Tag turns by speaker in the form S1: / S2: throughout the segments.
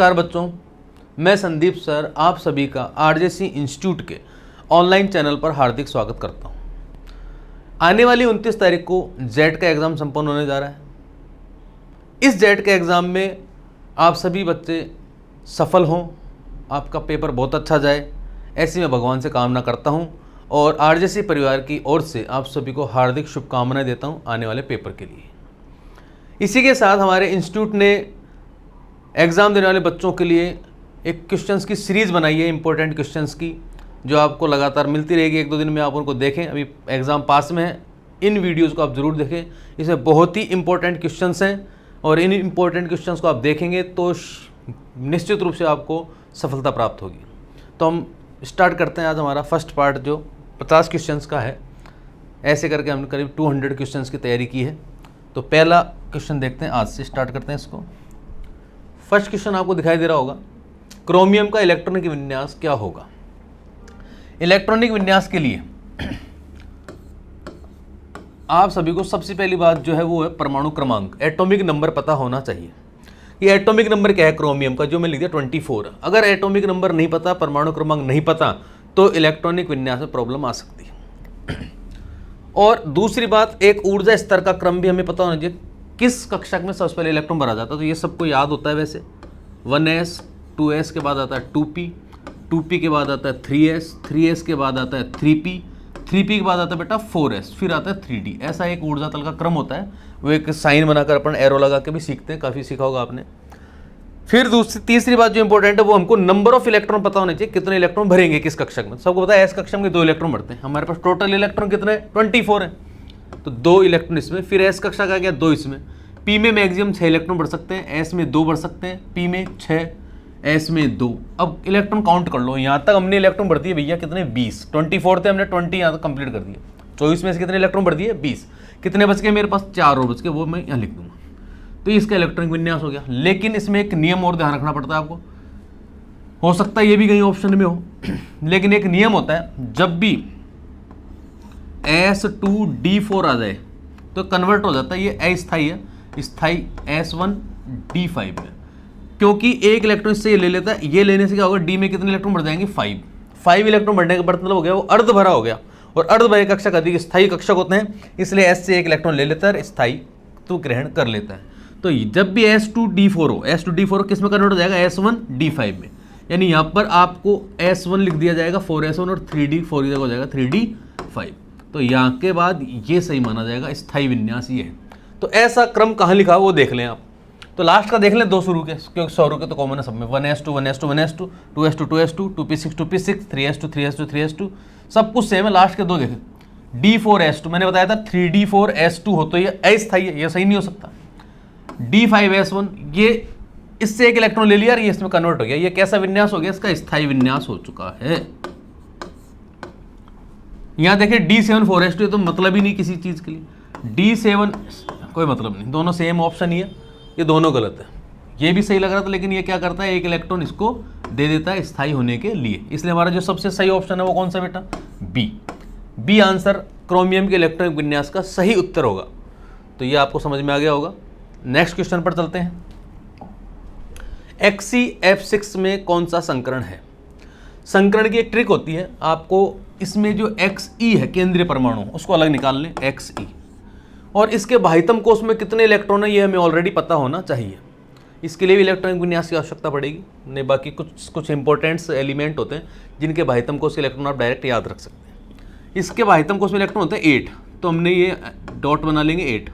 S1: नमस्कार बच्चों, मैं संदीप सर आप सभी का आरजेसी इंस्टीट्यूट के ऑनलाइन चैनल पर हार्दिक स्वागत करता हूं। आने वाली 29 तारीख को जेट का एग्ज़ाम संपन्न होने जा रहा है। इस जेट के एग्ज़ाम में आप सभी बच्चे सफल हों, आपका पेपर बहुत अच्छा जाए, ऐसी मैं भगवान से कामना करता हूं और आरजेसी परिवार की ओर से आप सभी को हार्दिक शुभकामनाएं देता हूं आने वाले पेपर के लिए। इसी के साथ हमारे इंस्टीट्यूट ने एग्ज़ाम देने वाले बच्चों के लिए एक क्वेश्चंस की सीरीज़ बनाई है, इंपॉर्टेंट क्वेश्चंस की, जो आपको लगातार मिलती रहेगी। एक दो दिन में आप उनको देखें, अभी एग्ज़ाम पास में है, इन वीडियोस को आप ज़रूर देखें। इसमें बहुत ही इंपॉर्टेंट क्वेश्चंस हैं और इन इंपॉर्टेंट क्वेश्चंस को आप देखेंगे तो निश्चित रूप से आपको सफलता प्राप्त होगी। तो हम स्टार्ट करते हैं। आज हमारा फर्स्ट पार्ट जो 50 क्वेश्चंस का है, ऐसे करके हमने करीब 200 क्वेश्चंस की तैयारी की है। तो पहला क्वेश्चन देखते हैं, आज से स्टार्ट करते हैं इसको। फर्स्ट क्वेश्चन आपको दिखाई दे रहा होगा, क्रोमियम का इलेक्ट्रॉनिक विन्यास क्या होगा। इलेक्ट्रॉनिक विन्यास के लिए आप सभी को सबसे पहली बात जो है वो है परमाणु क्रमांक, एटॉमिक नंबर पता होना चाहिए। ये एटॉमिक नंबर क्या है क्रोमियम का, जो मैं लिख दिया 24। अगर एटॉमिक नंबर नहीं पता, परमाणु क्रमांक नहीं पता, तो इलेक्ट्रॉनिक विन्यास में प्रॉब्लम आ सकती है। और दूसरी बात, एक ऊर्जा स्तर का क्रम भी हमें पता होना चाहिए, किस कक्षक में सबसे पहले इलेक्ट्रॉन भरा जाता है। तो ये सबको याद होता है वैसे, 1s 2s के बाद आता है 2p, 2p के बाद आता है 3s, 3s के बाद आता है 3p, 3p के बाद आता है बेटा 4s, फिर आता है 3d। ऐसा एक ऊर्जा तल का क्रम होता है, वो एक साइन बनाकर अपन एरो लगा के भी सीखते हैं, काफ़ी सीखा होगा आपने। फिर तीसरी बात जो इंपॉर्टेंट है वो हमको नंबर ऑफ इलेक्ट्रॉन पता होने चाहिए, कितने इलेक्ट्रॉन भरेंगे किस कक्षक में। सबको पता है एस कक्षक में 2 इलेक्ट्रॉन भरते हैं, हमारे पास टोटल इलेक्ट्रॉन कितने 24 है, तो 2 इलेक्ट्रॉन इसमें। फिर एस कक्षा का गया 2 इसमें। पी में मैक्सिमम 6 इलेक्ट्रॉन बढ़ सकते हैं, एस में 2 बढ़ सकते हैं, पी में 6, एस में 2। अब इलेक्ट्रॉन काउंट कर लो, यहाँ तक हमने इलेक्ट्रॉन बढ़ दिए भैया कितने 20, 24 थे, हमने 20 यहाँ तक कंप्लीट कर दिए। 24 में से कितने इलेक्ट्रॉन बढ़ दिए 20, कितने बच गए मेरे पास 4 और बच गए, वो मैं यहाँ लिख दूंगा। तो इसका इलेक्ट्रॉनिक विन्यास हो गया। लेकिन इसमें एक नियम और ध्यान रखना पड़ता है आपको, हो सकता है ये भी कहीं ऑप्शन में हो, लेकिन एक नियम होता है, जब भी S2D4 आ जाए तो कन्वर्ट हो जाता है, ये अस्थायी है, स्थायी S1D5 में, क्योंकि एक इलेक्ट्रॉन इससे ये ले लेता है। ये लेने से क्या होगा, डी में कितने इलेक्ट्रॉन बढ़ जाएंगे 5 इलेक्ट्रॉन बढ़ने का मतलब हो गया वो अर्ध भरा हो गया, और अर्ध भरे कक्षक अधिक स्थायी कक्षक होते हैं, इसलिए एस से एक इलेक्ट्रॉन ले लेता है, स्थायी तो ग्रहण कर लेता है। तो जब भी S2D4 हो, S2D4 किस में कन्वर्ट हो जाएगा S1D5 में, यानी यहाँ पर आपको S1 लिख दिया जाएगा 4S1 और 3D4 हो जाएगा 3D5। तो यहाँ के बाद ये सही माना जाएगा, स्थायी विन्यास ये है। तो ऐसा क्रम कहाँ लिखा वो देख लें आप। तो लास्ट का देख लें 2 शुरू के, क्योंकि 100 के तो कॉमन है सब में, 1s2 1s2 1s2, 2s2 2s2, 2p6 2p6, 3s2 3s2 3s2, सब कुछ सेम है। लास्ट के 2 देखें, D4s2 मैंने बताया था 3D4s2 हो तो ये अस्थायी है, ये सही नहीं हो सकता। D5s1 ये इससे एक इलेक्ट्रॉन ले लिया और ये इसमें कन्वर्ट हो गया, ये कैसा विन्यास हो गया, इसका स्थायी विन्यास हो चुका है। यहां देखिए D7 4s2 तो मतलब ही नहीं किसी चीज के लिए, D7 कोई मतलब नहीं, दोनों सेम ऑप्शन ही है, ये दोनों गलत है। ये भी सही लग रहा था, लेकिन ये क्या करता है, एक इलेक्ट्रॉन इसको दे देता है स्थायी होने के लिए, इसलिए हमारा जो सबसे सही ऑप्शन है वो कौन सा बेटा, बी आंसर क्रोमियम के इलेक्ट्रॉनिक विन्यास का सही उत्तर होगा। तो ये आपको समझ में आ गया होगा। नेक्स्ट क्वेश्चन पर चलते हैं। XeF6 में कौन सा संकरण है। संकरण की एक ट्रिक होती है, आपको इसमें जो Xe है केंद्रीय परमाणु, उसको अलग निकाल लें Xe, और इसके बाह्यतम कोश में कितने इलेक्ट्रॉन है ये हमें ऑलरेडी पता होना चाहिए। इसके लिए भी इलेक्ट्रॉनिक विन्यास की आवश्यकता पड़ेगी, नहीं बाकी कुछ इंपॉर्टेंट एलिमेंट होते हैं जिनके बाह्यतम कोश के इलेक्ट्रॉन आप डायरेक्ट याद रख सकते हैं। इसके बाह्यतम कोश में इलेक्ट्रॉन होते हैं 8, तो हमने ये डॉट बना लेंगे 8,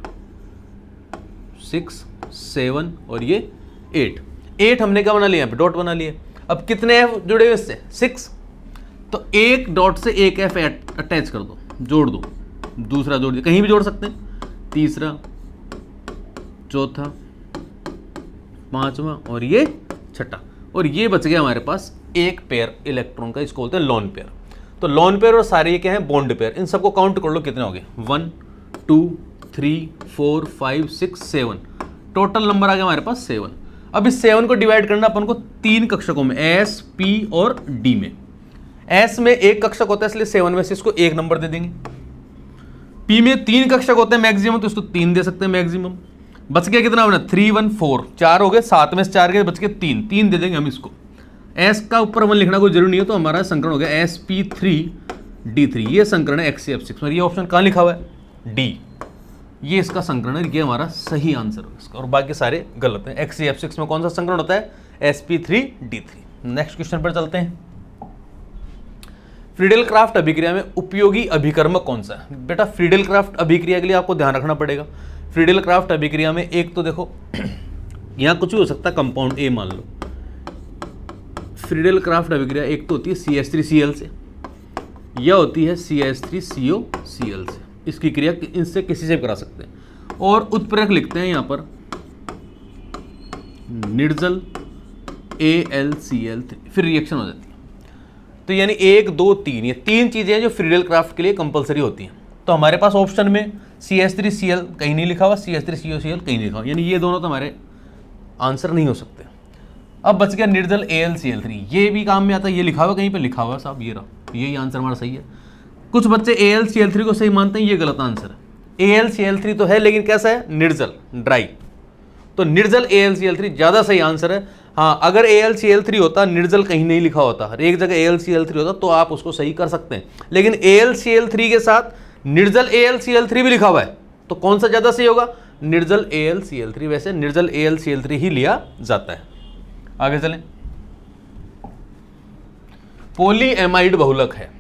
S1: 6 7 और ये 8 हमने क्या बना लिया, यहाँ पे डॉट बना लिए। अब कितने F जुड़े हुए इससे 6, तो एक डॉट से एक F अटैच कर दो, जोड़ दो, दूसरा जोड़ दो, कहीं भी जोड़ सकते हैं, तीसरा, चौथा, पांचवा और ये छठा, और ये बच गया हमारे पास एक पेयर इलेक्ट्रॉन का, इसको बोलते हैं लोन पेयर। तो लोन पेयर और सारे ये क्या है, बॉन्ड पेयर। इन सबको काउंट कर लो कितने हो गए, 1 2 3 4 5 6 7, टोटल नंबर आ गया हमारे पास 7। अब इस 7 को डिवाइड करना अपन को 3 कक्षकों में, S P और D में। S में एक कक्षक होता है, इसलिए 7 में से इसको 1 नंबर दे देंगे। P में 3 कक्षक होते हैं मैक्सिमम, तो इसको 3 दे सकते हैं मैक्सिमम। बच गया कितना अपना 3 1 4, 4 हो गए, 7 में से 4 गए, बच के 3, 3 दे देंगे हम इसको। एस का ऊपर 1 लिखना कोई जरूरी नहीं है, तो हमारा संकरण हो गया sp3d3, ये संकरण है XCF6 में। ये ऑप्शन कहाँ लिखा हुआ है? डी, ये इसका संकरण है, ये हमारा सही आंसर होगा इसका, और बाकी सारे गलत हैं। XCF6 में कौन सा संकरण होता है? sp3d3। नेक्स्ट क्वेश्चन पर चलते हैं। फ्रीडेल क्राफ्ट अभिक्रिया में उपयोगी अभिकर्मक कौन सा है? बेटा फ्रीडेल क्राफ्ट अभिक्रिया के लिए आपको ध्यान रखना पड़ेगा। फ्रीडेल क्राफ्ट अभिक्रिया में एक तो देखो यहाँ कुछ भी हो सकता है, कंपाउंड ए मान लो। फ्रीडेल क्राफ्ट अभिक्रिया एक तो होती है CH3Cl से, या होती है CH3COCl से। इसकी क्रिया इनसे किसी से भी करा सकते हैं। और उत्प्रेरक लिखते हैं यहाँ पर निर्जल AlCl3, फिर रिएक्शन हो जाती है। तो यानी 1 2 3, ये 3 चीजें हैं जो फ्रीडेल क्राफ्ट के लिए कंपलसरी होती हैं। तो हमारे पास ऑप्शन में CH3Cl कहीं नहीं लिखा हुआ, CH3COCl कहीं नहीं लिखा हुआ, यानी ये दोनों तो हमारे आंसर नहीं हो सकते। अब बच गया निर्जल AlCl3, ये भी काम में आता है, ये लिखा हुआ कहीं पे, लिखा हुआ साहब, ये रहा, यही आंसर हमारा सही है। कुछ बच्चे AlCl3 को सही मानते हैं, ये गलत आंसर है। AlCl3 तो है लेकिन कैसा है? निर्जल, ड्राई, तो निर्जल AlCl3 ज़्यादा सही आंसर है। हाँ, अगर AlCl3 होता, निर्जल कहीं नहीं लिखा होता, हर एक जगह AlCl3 होता, तो आप उसको सही कर सकते हैं। लेकिन AlCl3 के साथ निर्जल AlCl3 भी लिखा हुआ है, तो कौन सा ज़्यादा सही होगा? निर्जल AlCl3। वैसे निर्जल AlCl3 ही लिया जाता है। आगे चलें। पॉलीएमाइड बहुलक है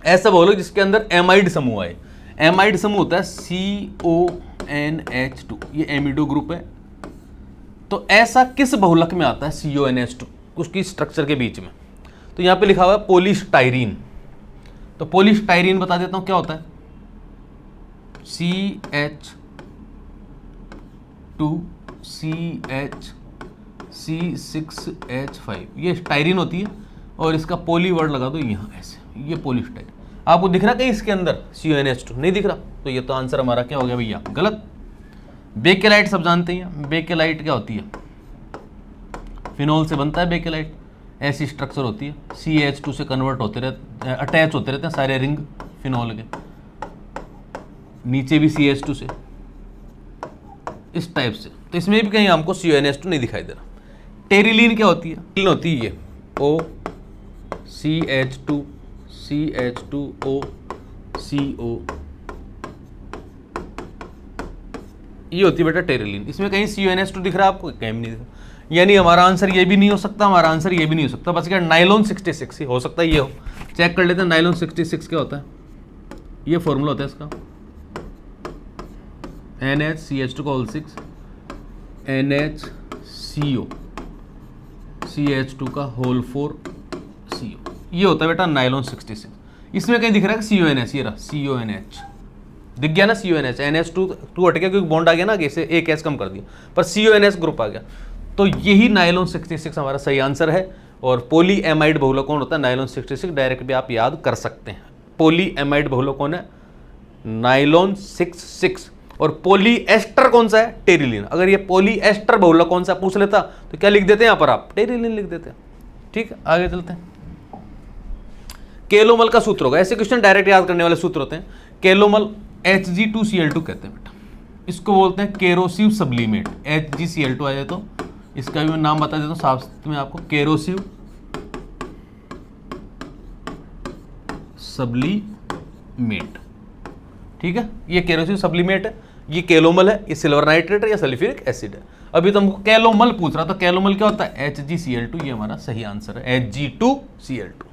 S1: ऐसा बहुलक जिसके अंदर एमाइड समूह है। एमाइड समूह होता है CONH2, ये एमिडो ग्रुप है। तो ऐसा किस बहुलक में आता है CONH2, उसकी स्ट्रक्चर के बीच में? तो यहाँ पे लिखा हुआ है पॉलीस्टाइरीन। तो पॉलीस्टाइरीन बता देता हूँ क्या होता है। CH2CH6H5, ये स्टाइरीन होती है, और इसका पॉली वर्ड लगा दो यहाँ ऐसे, ये पॉलीस्टाइरीन। आपको दिख रहा कहीं इसके अंदर CONH2? नहीं दिख रहा, तो ये तो आंसर हमारा क्या हो गया भैया? गलत। बेकेलाइट सब जानते हैं, बेकेलाइट क्या होती है? फिनोल से बनता है बेकेलाइट, ऐसी स्ट्रक्चर होती है, CH2 से कन्वर्ट होते रहते, अटैच होते रहते हैं सारे रिंग फिनोल के, नीचे भी CH2 से, इस टाइप से। तो इसमें भी कहीं हमको CONH2 नहीं दिखाई दे रहा। टेरिलीन क्या होती है? टेरिलीन होती है ये CH2CO, ये होती है बेटा टेरिलीन। इसमें कहीं CONH2 दिख रहा है आपको? कहीं नहीं दिख रहा, यानी हमारा आंसर ये भी नहीं हो सकता, हमारा आंसर ये भी नहीं हो सकता। बस क्या नाइलॉन 66 ही हो सकता है, ये हो। चेक कर लेते हैं नाइलॉन 66 क्या होता है। ये फॉर्मूला होता है इसका, NHCH2 NHCO CH2 का होल 4 CO, ये होता है बेटा नाइलॉन 66। इसमें कहीं दिख रहा है CONH, ये रहा CONH, दिख गया ना CONH। NH2 हट गया क्योंकि बॉन्ड आ गया ना, इसे एक एच कम कर दिया, पर CONH ग्रुप आ गया। तो यही नाइलॉन 66 हमारा सही आंसर है। और पॉलीएमाइड बहुलक कौन होता है? नाइलॉन 66, डायरेक्ट भी आप याद कर सकते हैं। पॉलीएमाइड बहुलक कौन है? नाइलॉन 66। और पॉलीएस्टर कौन सा है? टेरिलीन। अगर ये पॉलीएस्टर बहुलक कौन सा पूछ लेता तो क्या लिख देते हैं यहाँ पर आप? टेरिलीन लिख देते हैं। ठीक है, आगे चलते हैं। केलोमल का सूत्र होगा, ऐसे क्वेश्चन डायरेक्ट याद करने वाले सूत्र होते हैं। केलोमल Hg2Cl2 कहते हैं बेटा, इसको बोलते हैं केरोसिव सब्लीमेट। HgCl2 आ जाए तो इसका भी मैं नाम बता देता हूँ साथ में आपको, केरोसिव सब्लीमेट। ठीक है, ये केरोसिव सब्लीमेट है, ये केलोमल है, ये सिल्वर नाइट्रेट है या सल्फ्यूरिक एसिड है। अभी तो हमको केलोमल पूछ रहा था, केलोमल क्या होता है? HgCl2, ये हमारा सही आंसर है, Hg2Cl2।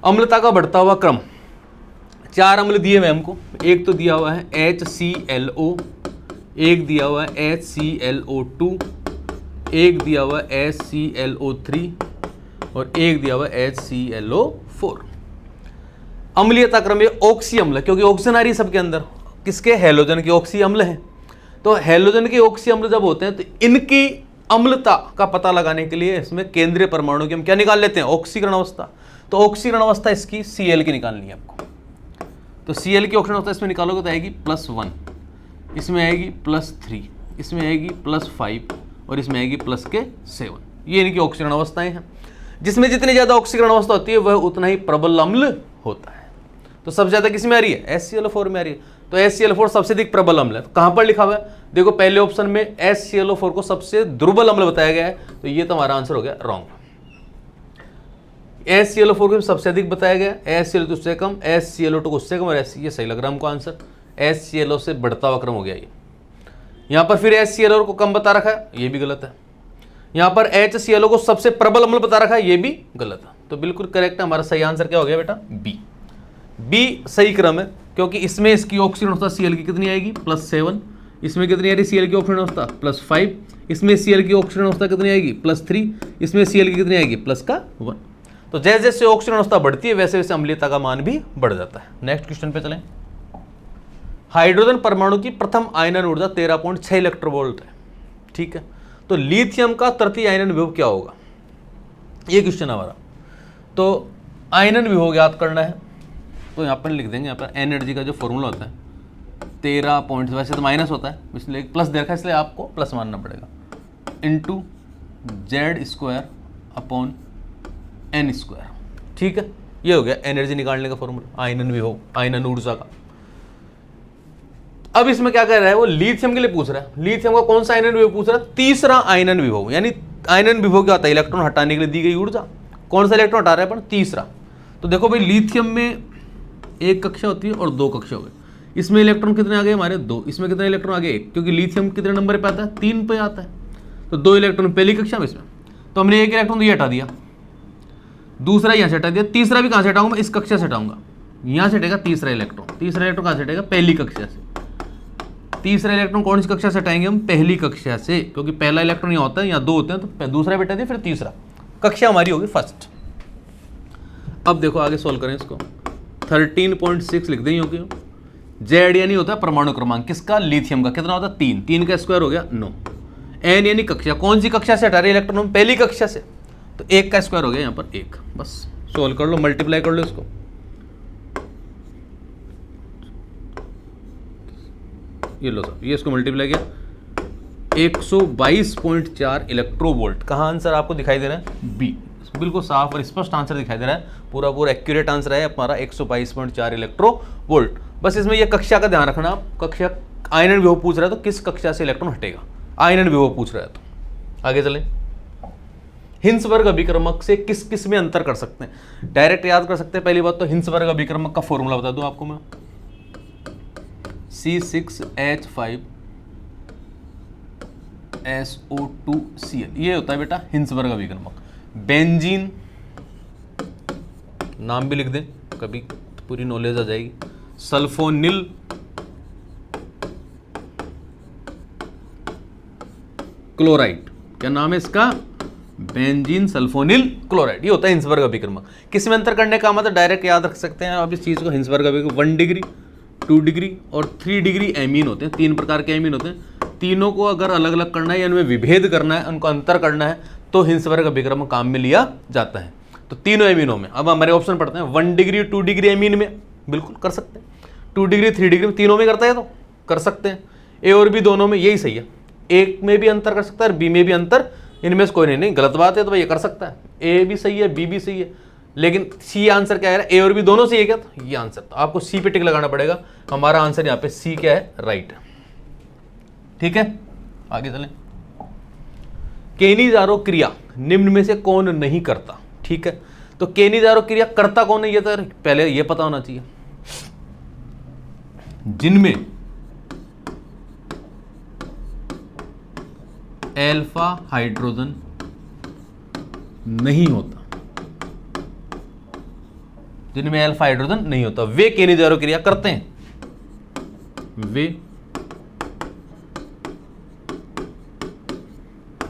S1: अम्लता का बढ़ता हुआ क्रम, 4 अम्ल दिए हुए हमको। एक तो दिया हुआ है HClO, एक दिया हुआ है HClO2, एक दिया हुआ है HClO3 और एक दिया हुआ है HClO4। अम्लीयता क्रम में ऑक्सी अम्ल, क्योंकि ऑक्सीजन आ रही है सबके अंदर, किसके? हैलोजन के ऑक्सी अम्ल है। तो हैलोजन के ऑक्सी अम्ल जब होते हैं तो इनकी अम्लता का पता लगाने के लिए इसमें केंद्रीय परमाणु की हम क्या निकाल लेते हैं? ऑक्सीकरण अवस्था। तो ऑक्सीकरण अवस्था इसकी Cl की निकालनी है आपको। तो Cl की ऑक्सीकरण अवस्था इसमें निकालोगे तो आएगी +1, इसमें आएगी +3, इसमें आएगी +5 और इसमें आएगी +7। ये इनकी ऑक्सीकरण अवस्थाएं हैं। जिसमें जितनी ज़्यादा ऑक्सीकरण अवस्था होती है वह उतना ही प्रबल अम्ल होता है। तो सबसे ज़्यादा किस में आ रही है? HClO4 में आ रही है। तो HCl4 सबसे अधिक प्रबल अम्ल है। तो कहां पर लिखा हुआ है, देखो पहले ऑप्शन में HClO4 को सबसे दुर्बल अम्ल बताया गया है, तो ये तुम्हारा आंसर हो गया रॉन्ग। HClO4 को सबसे अधिक बताया गया, HCl2 उससे कम, HClO2 को उससे कम, और ये सही लग रहा है हमको आंसर, HClO से बढ़ता हुआ क्रम हो गया ये। यहां पर फिर HClO को कम बता रखा है, ये भी गलत है। यहां पर HClO को सबसे प्रबल अम्ल बता रखा है, ये भी गलत है। तो बिल्कुल करेक्ट है, हमारा सही आंसर क्या हो गया बेटा, बी सही क्रम है, क्योंकि इसमें इसकी ऑक्सीजन अवस्था Cl की कितनी आएगी, +7, इसमें कितनी आ रही Cl की ऑक्सीजन अवस्था +5, इसमें Cl की ऑक्सीजन अवस्था कितनी आएगी +3, इसमें Cl की कितनी आएगी +1। तो जैसे जैसे ऑक्सीजन अवस्था बढ़ती है वैसे वैसे अम्लीयता का मान भी बढ़ जाता है। नेक्स्ट क्वेश्चन पे चलें। हाइड्रोजन परमाणु की प्रथम आयनन ऊर्जा 13.6 इलेक्ट्रोवोल्ट है, ठीक है। तो लिथियम का तृतीय आयनन विभव क्या होगा, ये क्वेश्चन हमारा। तो आयनन विभव याद करना है, तो यहाँ पर लिख देंगे, यहाँ पर एनर्जी का जो फॉर्मूला होता है 13 पॉइंट, वैसे तो माइनस होता है, इसलिए प्लस दे रखा है, इसलिए आपको प्लस मानना पड़ेगा, इंटू Z²/N², ठीक है। ये हो गया एनर्जी निकालने का फॉर्मूला, आयनन विभव, आयनन ऊर्जा का। अब इसमें क्या कर रहा है वो, लिथियम के लिए पूछ रहा है, लिथियम का कौन सा आयनन विभव पूछ रहा है, तीसरा आयनन विभव। यानी आयनन विभव क्या होता है, इलेक्ट्रॉन हटाने के लिए दी गई ऊर्जा। कौन सा इलेक्ट्रॉन हटा रहा है अपन, तीसरा। तो देखो भाई लिथियम में एक कक्षा होती है और दो कक्षा हो गई, इसमें इलेक्ट्रॉन कितने आ गए हमारे, 2, इसमें कितने इलेक्ट्रॉन आ गए, 1, क्योंकि लिथियम कितने नंबर पे आता है, 3 पे आता है। तो 2 इलेक्ट्रॉन पहली कक्षा में इसमें, तो हमने 1 इलेक्ट्रॉन तो ये हटा दिया, दूसरा यहाँ से हटा दिया, तीसरा भी कहाँ से हटाऊंगा, मैं इस कक्षा से हटाऊंगा, यहाँ से हटेगा तीसरा इलेक्ट्रॉन कहाँ से हटेगा, पहली कक्षा से। तीसरा इलेक्ट्रॉन कौन सी कक्षा से हटाएंगे हम, पहली कक्षा से, क्योंकि पहला इलेक्ट्रॉन यहाँ होता है, यहाँ 2 होते हैं, तो दूसरा भी हटा दिया, फिर तीसरा, कक्षा हमारी होगी फर्स्ट। अब देखो आगे सोल्व करें इसको, 13.6 लिख दें, क्योंकि Z यानी होता है परमाणु क्रमांक किसका, लिथियम का, कितना होता है 3, 3 का स्क्वायर हो गया 9, N यानी कक्षा, कौन सी कक्षा से हटा रहे इलेक्ट्रॉन, पहली कक्षा से, तो 1 का स्क्वायर हो गया यहाँ पर 1। बस सोल्व कर लो, मल्टीप्लाई कर लो इसको, ये लो सर, ये इसको मल्टीप्लाई किया, 122.4 इलेक्ट्रोवोल्ट। कहाँ आंसर आपको दिखाई दे रहा है, बी, बिल्कुल साफ और स्पष्ट आंसर दिखाई दे रहा है, पूरा एक्यूरेट आंसर है हमारा 122.4 इलेक्ट्रोवोल्ट। बस इसमें ये कक्षा का ध्यान रखना, कक्षा आयनन विभव पूछ रहा है तो किस कक्षा से इलेक्ट्रॉन हटेगा, आयनन विभव पूछ रहा है। तो आगे चलें, हिंसबर्ग अभिक्रमक से किस किस में अंतर कर सकते हैं, डायरेक्ट याद कर सकते हैं। पहली बात तो हिंसबर्ग अभिक्रमक का फॉर्मूला बता दूं आपको मैं, C6H5SO2Cl, ये होता है बेटा हिंसबर्ग अभिक्रमक। बेंजीन, नाम भी लिख दें, कभी पूरी नॉलेज आ जाएगी। सल्फोनिल क्लोराइड, क्या नाम है इसका, बेंजीन सल्फोनिल क्लोराइड, ये होता है हिंसबर्ग अभिक्रमक। किस में अंतर करने का मतलब डायरेक्ट याद रख सकते हैं आप इस चीज को, हिंसबर्ग अभिक्रमक 1 डिग्री 2 डिग्री और 3 डिग्री एमीन होते हैं, 3 प्रकार के एमीन होते हैं। तीनों को अगर अलग अलग करना है या इनमें विभेद करना है, उनको अंतर करना है, तो हिंसबर्ग अभिक्रमक काम में लिया जाता है। तो तीनों एमीनों में अब हमारे ऑप्शन पढ़ते हैं, 1 डिग्री 2 डिग्री एमीन में बिल्कुल कर सकते हैं, 2 डिग्री 3 डिग्री में, तीनों में करता है तो कर सकते हैं। ए और बी दोनों में यही सही है, एक में भी अंतर कर सकता है और बी में भी अंतर, इनमें से कोई नहीं गलत बात है तो भाई ये कर सकता है, ए भी सही है बी भी सही है, लेकिन सी आंसर क्या है, ए और बी दोनों सही है क्या, तो ये आंसर, तो आपको सी पे टिक लगाना पड़ेगा। हमारा आंसर यहाँ पे सी क्या है, राइट है। ठीक है, आगे चलें। केनीज़ारो क्रिया निम्न में से कौन नहीं करता, ठीक है। तो केनीज़ारो क्रिया करता कौन है, ये तो पहले ये पता होना चाहिए। जिनमें अल्फा हाइड्रोजन नहीं होता, जिनमें अल्फा हाइड्रोजन नहीं होता, वे केनीज़ारो क्रिया करते हैं, वे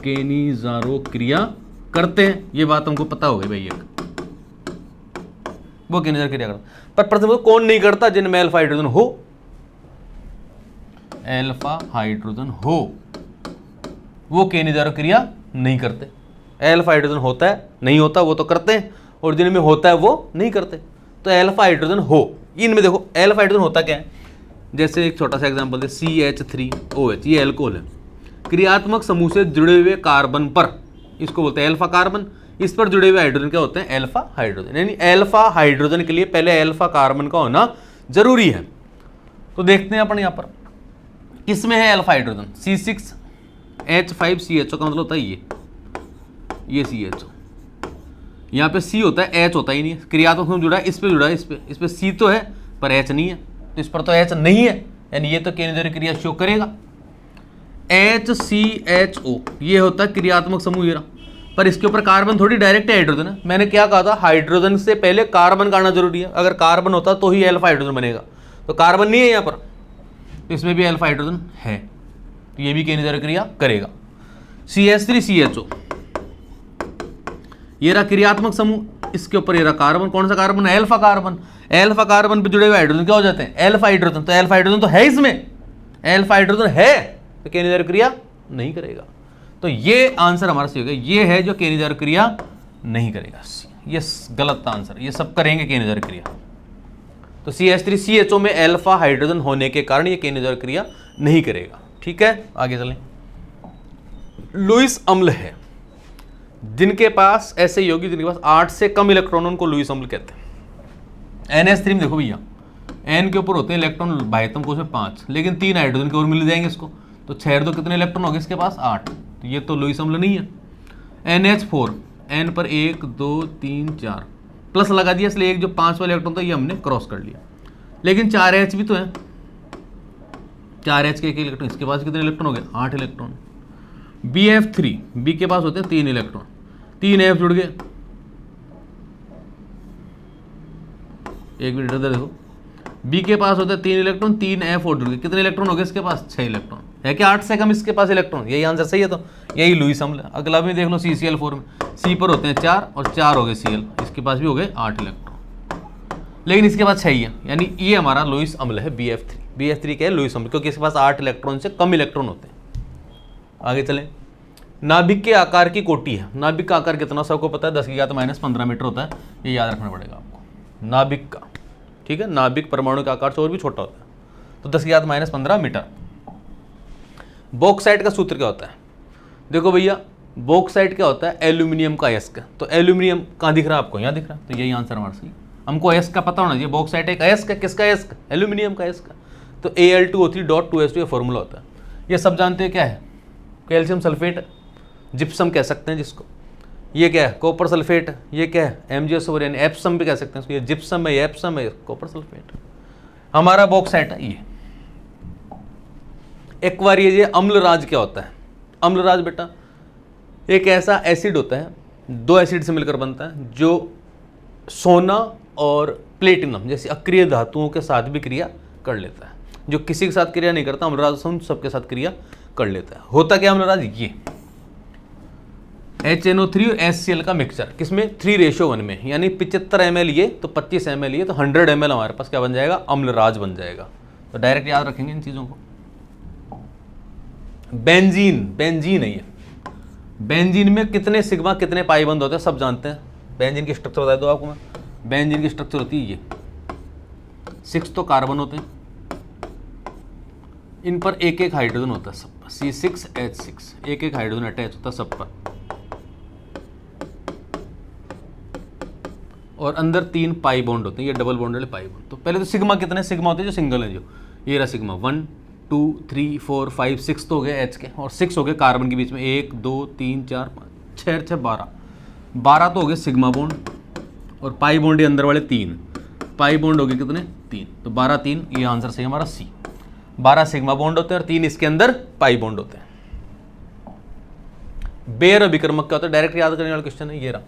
S1: केनीज़ारो क्रिया करते हैं। ये बात हमको पता हो गई भाई, वो केनीज़ारो क्रिया करता, पर प्रथम कौन नहीं करता, जिनमें अल्फा हाइड्रोजन हो, अल्फा हाइड्रोजन हो वो केनीज़ारो क्रिया नहीं करते। अल्फा हाइड्रोजन होता है नहीं होता वो तो करते हैं, और जिनमें होता है वो नहीं करते। तो अल्फा हाइड्रोजन हो, इनमें देखो अल्फा हाइड्रोजन होता क्या है, जैसे एक छोटा सा एग्जांपल दे, CH3OH, ये एल्कोहल है, क्रियात्मक समूह से जुड़े हुए कार्बन पर, इसको बोलते हैं अल्फा कार्बन, इस पर जुड़े हुए हाइड्रोजन क्या होते हैं, अल्फा हाइड्रोजन। यानी अल्फा हाइड्रोजन के लिए पहले अल्फा कार्बन का होना जरूरी है। तो देखते हैं अपन यहाँ पर किसमें है अल्फा हाइड्रोजन, C6H5CHO का मतलब होता है ये CHO। यहाँ पे C होता है, H होता ही नहीं है, क्रियात्मक समूह जुड़ा है, इस पे जुड़ा है, इस पे C तो है पर H नहीं है, तो इस पर तो H नहीं है, यानी ये तो केंद्रीय क्रिया शो करेगा। HCHO ये होता है क्रियात्मक समूह ये रहा, पर इसके ऊपर कार्बन थोड़ी डायरेक्ट हाइड्रोजन है। मैंने क्या कहा था, हाइड्रोजन से पहले कार्बन का आना जरूरी है, अगर कार्बन होता तो ही अल्फा हाइड्रोजन बनेगा, तो कार्बन नहीं है यहाँ पर, तो इसमें भी अल्फा हाइड्रोजन है, तो ये भी केंद्रीय क्रिया करेगा। CH3CHO ये रहा क्रियात्मक समूह, इसके ऊपर ये रहा कार्बन, कौन सा कार्बन है, अल्फा कार्बन। अल्फा कार्बन पे जुड़े हुए हाइड्रोजन क्या हो जाते हैं, अल्फा हाइड्रोजन, तो अल्फा हाइड्रोजन तो है इसमें, अल्फा हाइड्रोजन है तो केंद्रीय क्रिया नहीं करेगा, तो ये आंसर हमारा सही हो गया, ये है जो केंद्रीय क्रिया नहीं करेगा, ये गलत आंसर, ये सब करेंगे केंद्रीय क्रिया। तो CH3CHO में अल्फा हाइड्रोजन होने के कारण ये केंद्रीय क्रिया नहीं करेगा। ठीक है, आगे चलें। लुईस अम्ल है, जिनके पास ऐसे यौगिक जिनके पास 8 से कम इलेक्ट्रॉन, उनको लुईस अम्ल कहते हैं। NH3 में देखो भैया, N के ऊपर होते हैं इलेक्ट्रॉन बाह्यतम कोश में 5, लेकिन 3 हाइड्रोजन के और मिल जाएंगे इसको, तो 6 तो कितने इलेक्ट्रॉन हो गए इसके पास, 8, तो ये तो लुईस अम्ल नहीं है। NH4 N पर 1 2 3 4 प्लस लगा दिया, इसलिए एक जो 5 वाला इलेक्ट्रॉन था ये हमने क्रॉस कर लिया, लेकिन 4H भी तो है, 4H के 1 इलेक्ट्रॉन, इसके पास कितने इलेक्ट्रॉन हो गए, 8 इलेक्ट्रॉन। BF3 B के पास होते हैं 3 इलेक्ट्रॉन, 3 F जुड़ गए, एक मिनट इधर देखो, B के पास होते हैं 3 इलेक्ट्रॉन, 3 F और जुड़ गए, कितने इलेक्ट्रॉन हो गए इसके पास, 6 इलेक्ट्रॉन, है कि 8 से कम इसके पास इलेक्ट्रॉन, यही आंसर सही है, तो यही लुईस अम्ल। अगला भी देख लो CCl4 में, C पर होते हैं 4 और 4 हो गए Cl, इसके पास भी हो गए 8 इलेक्ट्रॉन, लेकिन इसके पास 6 ही है, यानी ये हमारा लुईस अम्ल है BF3। BF3 क्या है, लुईस अम्ल, क्योंकि इसके पास 8 इलेक्ट्रॉन से कम इलेक्ट्रॉन होते हैं। आगे चलें। नाभिक के आकार की कोटि है, नाभिक का आकार कितना सबको पता है, 10⁻⁻15 मीटर होता है, ये याद रखना पड़ेगा आपको, नाभिक का। ठीक है, नाभिक परमाणु के आकार से और भी छोटा होता है, तो 10⁻15 मीटर। बॉक्साइट का सूत्र क्या होता है, देखो भैया बॉक्साइट क्या होता है, एल्यूमिनियम का अयस्क, तो एल्यूमिनियम कहाँ दिख रहा है आपको, यहाँ दिख रहा है, तो यही आंसर हमारा सही। हमको अयस्क का पता होना चाहिए, बॉक्साइट एक अयस्क है, किसका अयस्क, एल्यूमिनियम का अयस्क, तो Al2O3.2H2 ये फॉर्मूला होता है, ये सब जानते हैं क्या है, कैल्शियम सल्फेट, जिप्सम कह सकते हैं जिसको, ये क्या है, कॉपर सल्फेट, ये क्या है MgSO4 यानी एप्सम भी कह सकते हैं, ये जिप्सम है, एप्सम है, कॉपर सल्फेट। हमारा बॉक्साइट है ये। एक बार ये अम्लराज क्या होता है, अम्लराज बेटा एक ऐसा एसिड होता है, 2 एसिड से मिलकर बनता है, जो सोना और प्लेटिनम जैसी अक्रिय धातुओं के साथ भी क्रिया कर लेता है, जो किसी के साथ क्रिया नहीं करता, अम्लराज सबके साथ क्रिया कर लेता है। होता क्या अम्लराज, ये HNO3 और HCl का मिक्सचर, किसमें 3:1 में, यानी 75 ml ये तो 25 ml ये, तो 100 ml हमारे पास क्या बन जाएगा, अम्लराज बन जाएगा। तो डायरेक्ट याद रखेंगे इन चीज़ों को। बेंजीन, बेंजीन है ये, बेंजीन में कितने सिग्मा कितने पाई बंद होते हैं सब जानते हैं। बेंजीन की स्ट्रक्चर बता दो आपको मैं, बेंजीन की स्ट्रक्चर होती है ये, 6 तो कार्बन होते हैं, इन पर एक एक हाइड्रोजन होता है सब पर, C6H6 एक एक हाइड्रोजन अटैच होता है सब पर, और अंदर 3 पाई बॉन्ड होते हैं, ये डबल बॉन्ड वाले पाई बॉन्ड। तो पहले तो सिग्मा कितने सिग्मा होते हैं जो सिंगल है, जो ये रहा सिग्मा 1 2 3 4 5 6 तो हो गए H के, और 6 हो गए कार्बन के बीच में, 1 2 3 4 5 6 6 12 तो हो गए सिग्मा बॉन्ड, और पाई बॉन्ड ये अंदर वाले 3 पाई बॉन्ड हो गए कितने 3, तो 12 3 ये आंसर सही हमारा C। 12 सिग्मा बॉन्ड होते हैं और 3 इसके अंदर पाई बॉन्ड होते हैं। बेयर अभिकर्मक क्या होता है, डायरेक्ट याद करने वाला क्वेश्चन है, ये रहा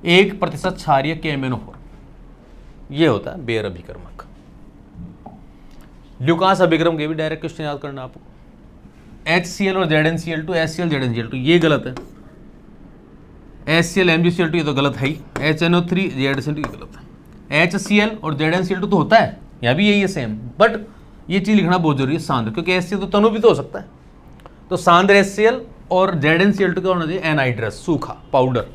S1: 1% क्षारीय KMnO4, ये होता है बेयर अभिकर्मक। ल्यूकास अभिकर्म के भी डायरेक्ट क्वेश्चन याद करना आपको, HCl और ZnCl2 HCl ZnCl2 ये गलत है, HCl MgCl2 ये तो गलत है ही, HNO3 ZnCl2 ये गलत है, HCl और ZnCl2 तो होता है, यहाँ भी यही है सेम, बट ये चीज़ लिखना बहुत जरूरी है सांद्र, क्योंकि HCl तो तनु भी तो हो सकता है, तो सांद्र HCl और ZnCl2 क्या होना चाहिए, एनहाइड्रस सूखा पाउडर,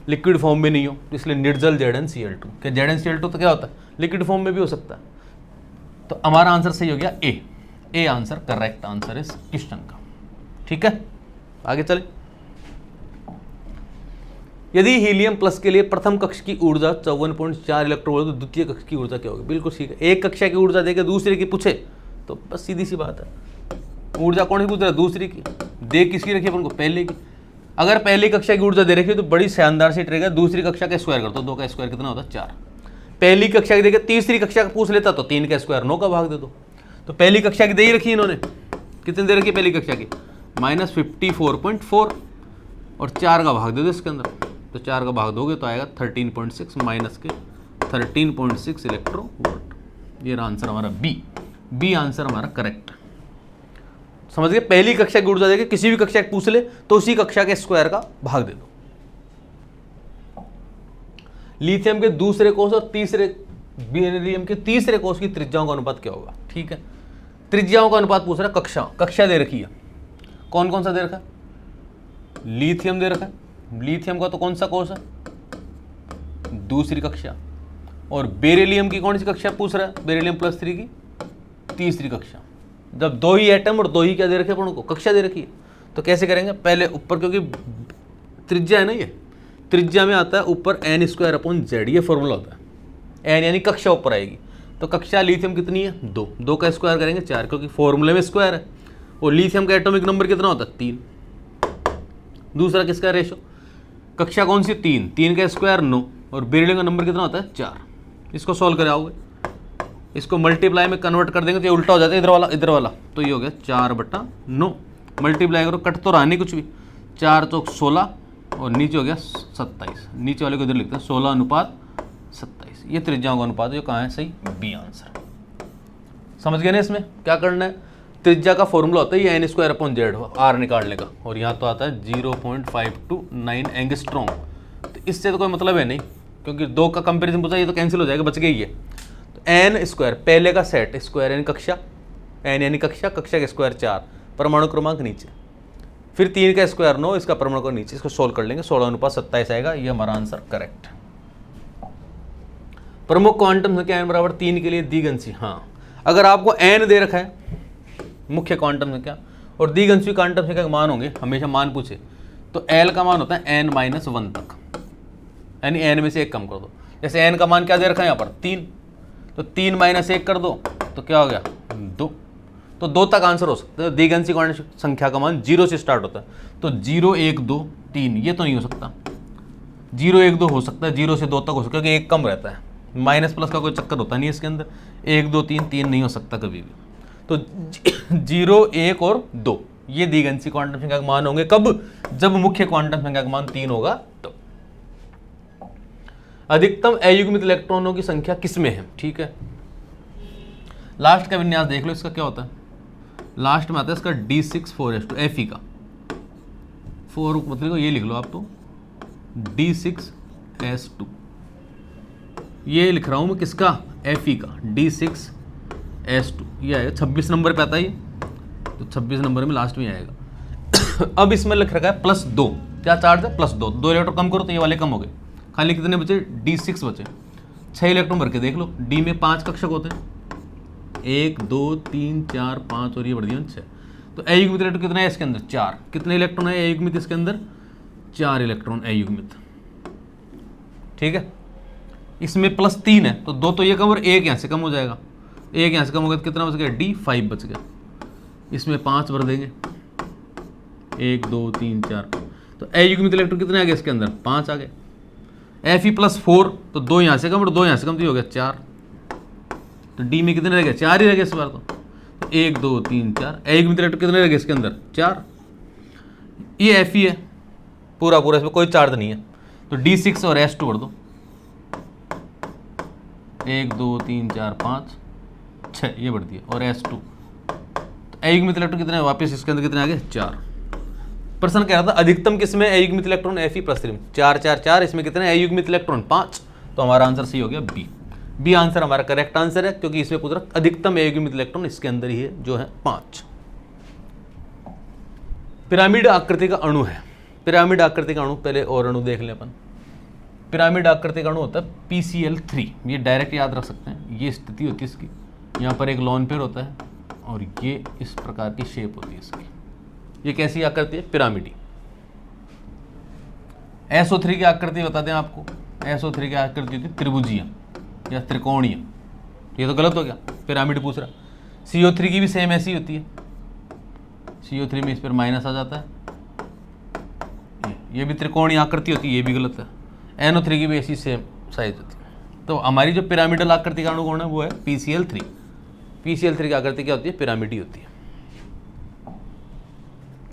S1: लिक्विड फॉर्म में नहीं हो, इसलिए निर्जल ZnCl2, क्या ZnCl2 तो क्या होता है लिक्विड फॉर्म में भी हो सकता है। तो हमारा आंसर सही हो गया ए आंसर करेक्ट आंसर इस क्वेश्चन का। ठीक है, आगे चले। यदि हीलियम प्लस के लिए प्रथम कक्ष की ऊर्जा 54.4 इलेक्ट्रॉन तो द्वितीय कक्ष की ऊर्जा क्या होगी, बिल्कुल ठीक है। एक कक्षा की ऊर्जा देके दूसरे की पूछे तो बस सीधी सी बात है। ऊर्जा कौन सी पूछ रहा है? दूसरी की। दे किसकी रखी अपन को? पहले की। अगर पहली कक्षा की ऊर्जा दे रखी है तो बड़ी शानदार सी ट्रिक है, दूसरी कक्षा का स्क्वायर कर दो। 2 का स्क्वायर कितना होता है? 4। पहली कक्षा की देखे, तीसरी कक्षा का पूछ लेता तो 3 का स्क्वायर 9 का भाग दे दो। तो पहली कक्षा की दे ही रखी इन्होंने, कितनी दे रखी है पहली कक्षा की? -54.4 और 4 का भाग दे दो इसके अंदर। तो 4 का भाग दोगे तो आएगा 13.6 माइनस के 13.6 इलेक्ट्रोवोल्ट। ये आंसर हमारा बी आंसर हमारा करेक्ट। समझ गए? पहली कक्षा की ऊर्जा देके किसी भी कक्षा पूछ ले तो उसी कक्षा के स्क्वायर का भाग दे दो। लिथियम के दूसरे कोष और तीसरे बेरिलियम के तीसरे कोष की त्रिज्याओं का अनुपात क्या होगा? ठीक है, त्रिज्याओं का अनुपात पूछ रहा है। कक्षा दे रखी है, कौन कौन सा दे रखा है? लिथियम दे रखा है, लिथियम का तो कौन सा कोष है? दूसरी कक्षा। और बेरिलियम की कौन सी कक्षा पूछ रहा है? बेरिलियम +3 की तीसरी कक्षा। जब 2 ही एटम और 2 ही क्या दे रखे अपन को? कक्षा दे रखी है। तो कैसे करेंगे? पहले ऊपर, क्योंकि त्रिज्या है ना, ये त्रिज्या में आता है ऊपर n²/z, ये फॉर्मूला होता है। n यानी कक्षा ऊपर आएगी। तो कक्षा लिथियम कितनी है? 2। 2 का स्क्वायर करेंगे 4, क्योंकि फॉर्मूले में स्क्वायर है। और लिथियम का एटॉमिक नंबर कितना होता है? 3। दूसरा किसका रेशो? कक्षा कौन सी? 3। 3 का स्क्वायर 9 और बेरिलियम का नंबर कितना होता है? 4। इसको सॉल्व कराओगे, इसको मल्टीप्लाई में कन्वर्ट कर देंगे तो ये उल्टा हो जाता है, इधर वाला। तो ये हो गया 4/9। मल्टीप्लाई करो, कट तो रहा नहीं कुछ भी। 4 चौक 16 और नीचे हो गया 27। नीचे वाले को इधर लिखते हैं 16:27। ये त्रिज्याओं का अनुपात जो कहाँ है? सही, बी आंसर। समझ गए ना? इसमें क्या करना है? त्रिज्या का फॉर्मूला होता है ये n²/z आर निकालने का, और यहाँ तो आता है 0.529 एंगस्ट्रॉम। तो इससे तो कोई मतलब है नहीं, क्योंकि 2 का कंपेरिजन पूछा, ये तो कैंसिल हो जाएगा, बच गई है। तो n² पहले का सेट, स्क्वायर यानी कक्षा, n यानी कक्षा, कक्षा के स्क्वायर 4, परमाणु क्रमांक नीचे, फिर 3 का स्क्वायर 9, इसका परमाणु क्रमांक नीचे। इसको सोल्व कर लेंगे, 16:27 आएगा। ये हमारा आंसर करेक्ट। प्रमुख क्वांटम संख्या n 3 के लिए द्विगंशी। हाँ, अगर आपको n दे रखा है मुख्य क्वांटम संख्या और द्विगंशी क्वांटम संख्या के मान होंगे, हमेशा मान पूछे तो l का मान होता है n-1 तक, यानी n में से 1 कम कर दो। जैसे n का मान क्या दे रखा है यहाँ पर? 3, तो 3 - 1 कर दो तो क्या हो गया? 2। तो 2 तक आंसर हो सकता है। द्विगंशी क्वांटम संख्या का मान 0 से स्टार्ट होता है, तो 0, 1, 2, 3 ये तो नहीं हो सकता। 0, 1, 2 हो सकता है, 0 से 2 तक हो सकता है, क्योंकि 1 कम रहता है। माइनस प्लस का कोई चक्कर होता नहीं है इसके अंदर। 1, 2, 3, 3 नहीं हो सकता कभी भी। तो 0, 1 और 2 ये द्विगंशी क्वांटम संख्या के मान होंगे। कब? जब मुख्य क्वांटम संख्या का मान 3 होगा तो। अधिकतम अयुग्मित इलेक्ट्रॉनों की संख्या किसमें है? ठीक है, लास्ट का विन्यास देख लो, इसका क्या होता है? लास्ट में आता है इसका D6-4s2 Fe का 4, मतलब ये लिख लो आप तो D6s2, ये लिख रहा हूं मैं किसका? Fe का D6s2। ये आएगा 26 नंबर पे आता है ये, तो 26 नंबर में लास्ट में आएगा। अब इसमें लिख रखा है +2, क्या चार्ज है? +2। 2 इलेक्ट्रॉन कम करो तो ये वाले कम हो गए, खाली कितने बचे? D6 बचे। 6 इलेक्ट्रॉन भर के देख लो। D में 5 कक्षक होते हैं, 1, 2, 3, 4, 5 और ये बढ़ दिया 6। तो अयुग्मित इलेक्ट्रॉन कितना है इसके अंदर? 4। कितने इलेक्ट्रॉन है अयुग्मित इसके अंदर? 4 इलेक्ट्रॉन अयुग्मित। ठीक है, इसमें +3 है तो 2 तो ये कम और 1 यहाँ से कम हो जाएगा। 1 यहाँ से कम हो गया तो कितना बच गया? D5 बच गया। इसमें 5 भर देंगे, 1, 2, 3, 4। तो अयुग्मित इलेक्ट्रॉन कितने आ गए इसके अंदर? 5 आ गए। Fe +4 तो 2 यहाँ से कम और 2 यहाँ से कम तो ये हो गया 4। तो D में कितने रह गए? 4 ही रह गए इस बार तो। 1, 2, 3, 4। अयुग्मित इलेक्ट्रॉन कितने रह गए इसके अंदर? 4। ये Fe है पूरा, इसमें कोई चार्ज नहीं है, तो D6 और S2 भर दो। 1, 2, 3, 4, 5, 6 ये बढ़ दिया, और S2। तो अयुग्मित इलेक्ट्रॉन कितने वापस इसके अंदर कितने आ गए? 4। प्रश्न कह रहा था अधिकतम किसमें अयुग्मित इलेक्ट्रॉन? Fe +3। 4, 4, 4, इसमें कितने अयुग्मित इलेक्ट्रॉन? 5। तो हमारा आंसर सही हो गया बी आंसर हमारा करेक्ट आंसर है, क्योंकि इसमें पूछ रहा अधिकतम अयुग्मित इलेक्ट्रॉन इसके अंदर ही है, जो है 5। पिरामिड आकृति का अणु है। पिरामिड आकृति का अणु, पहले और अणु देख लें अपन। पिरामिड आकृति का अणु होता है PCl3। ये डायरेक्ट याद रख सकते हैं, ये स्थिति होती है इसकी। यहाँ पर एक लोन पेयर होता है और ये इस प्रकार की शेप होती है इसकी। ये कैसी आकृति है? पिरामिडी। SO3 की आकृति बता दें आपको। SO3 की आकृति होती है त्रिभुजीय या त्रिकोणीय। ये तो गलत हो गया, पिरामिड पूछ रहा। CO3 की भी सेम ऐसी होती है, CO3 में इस पर माइनस आ जाता है, ये भी त्रिकोणीय आकृति होती है, ये भी गलत है। NO3 की भी ऐसी सेम साइज होती है। तो हमारी जो पिरामिडल आकृति का अणु कौन है, वो है PCl3। PCl3 की आकृति क्या होती है, पिरामिडी होती है।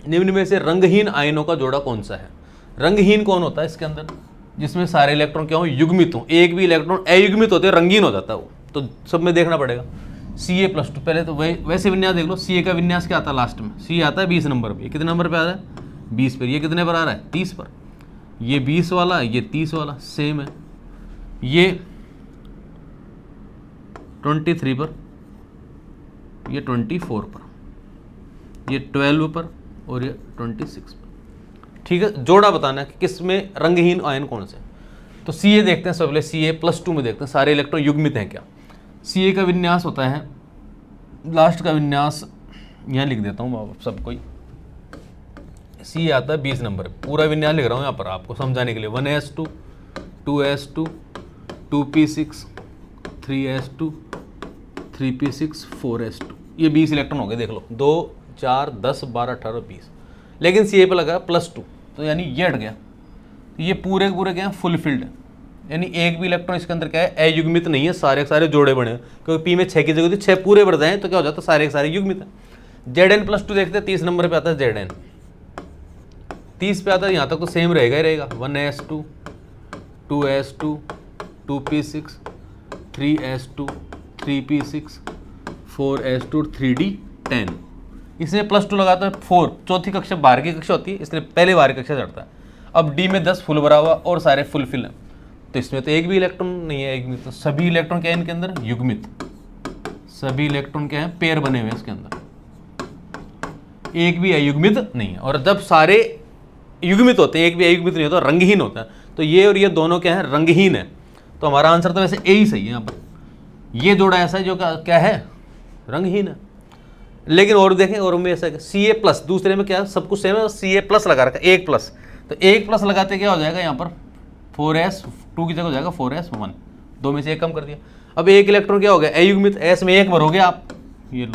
S1: निम्न में से रंगहीन आयनों का जोड़ा कौन सा है? रंगहीन कौन होता है इसके अंदर, जिसमें सारे इलेक्ट्रॉन क्या हो, युग्मित हो, एक भी इलेक्ट्रॉन अयुग्मित होते हैं, रंगीन हो जाता है वो। तो सब में देखना पड़ेगा। Ca+2 पहले तो वैसे विन्यास देख लो। Ca का विन्यास क्या आता है लास्ट में, C आता है 20 नंबर पे। ये कितने नंबर पे आ रहा है, 20 पर। ये कितने पर आ रहा है, 30 पर। ये 20 वाला, ये 30 वाला सेम है। ये 23 पर, ये 24 पर, ये 12 पर और ये 26 पर। ठीक है, जोड़ा बताना है कि किस में रंगहीन आयन कौन से। तो Ca देखते हैं सब पहले, Ca+2 में देखते हैं सारे इलेक्ट्रॉन युग्मित हैं क्या। Ca का विन्यास होता है, लास्ट का विन्यास यहाँ लिख देता हूँ सब कोई। Ca आता है 20 नंबर, पूरा विन्यास लिख रहा हूँ यहाँ पर आपको समझाने के लिए। 1s2, 2s2, 2p6, 3s2, 3p6, 4s2। ये 20 इलेक्ट्रॉन हो गए, देख लो, 2, 4, 10, 12, 18, 20। लेकिन Ca पर लगा +2, तो यानी ये हट गया। तो ये पूरे के पूरे क्या है, फुल फिल्ड है, यानी एक भी इलेक्ट्रॉन इसके अंदर क्या है, अयुग्मित नहीं है, सारे के सारे जोड़े बने हैं। क्योंकि पी में 6 की जगह 6 पूरे बढ़ जाएं तो क्या हो जाता है, सारे के सारे युग्मित है। Zn+2 देखते हैं, 30 नंबर पे आता है Zn, 30 पे आता है, यहाँ तक तो सेम रहेगा ही रहेगा। 1s2, 2s2, 2p6, 3s2, 3p6, 4s2, 3d10। इसमें +2 लगाता है 4, चौथी कक्षा बाहर की कक्षा होती है, इसलिए पहले बाहर की कक्षा चढ़ता है। अब D में 10 फुल भरा हुआ और सारे फुल फिल हैं, तो इसमें तो एक भी इलेक्ट्रॉन नहीं है युग्मित। तो सभी इलेक्ट्रॉन क्या है इनके अंदर, युग्मित। सभी इलेक्ट्रॉन क्या है, पेयर बने हुए हैं इसके अंदर, एक भी अयुग्मित नहीं है। और जब सारे युग्मित होते हैं, एक भी अयुग्मित नहीं होता, रंगहीन होता है। तो ये और ये दोनों क्या है, रंगहीन है। तो हमारा आंसर तो वैसे ए ही सही है यहाँ पर। ये जोड़ा ऐसा है जो क्या है, रंगहीन है। लेकिन और देखें, और में ऐसा Ca+, दूसरे में क्या है, सब कुछ सेम है, Ca+ लगा रखा है, 1+। तो 1+ लगाते क्या हो जाएगा यहाँ पर, 4s2 की जगह हो जाएगा 4s1, 2 में से 1 कम कर दिया। अब एक इलेक्ट्रॉन क्या हो गया, अयुग्मित, s में 1 भरोगे आप, ये लो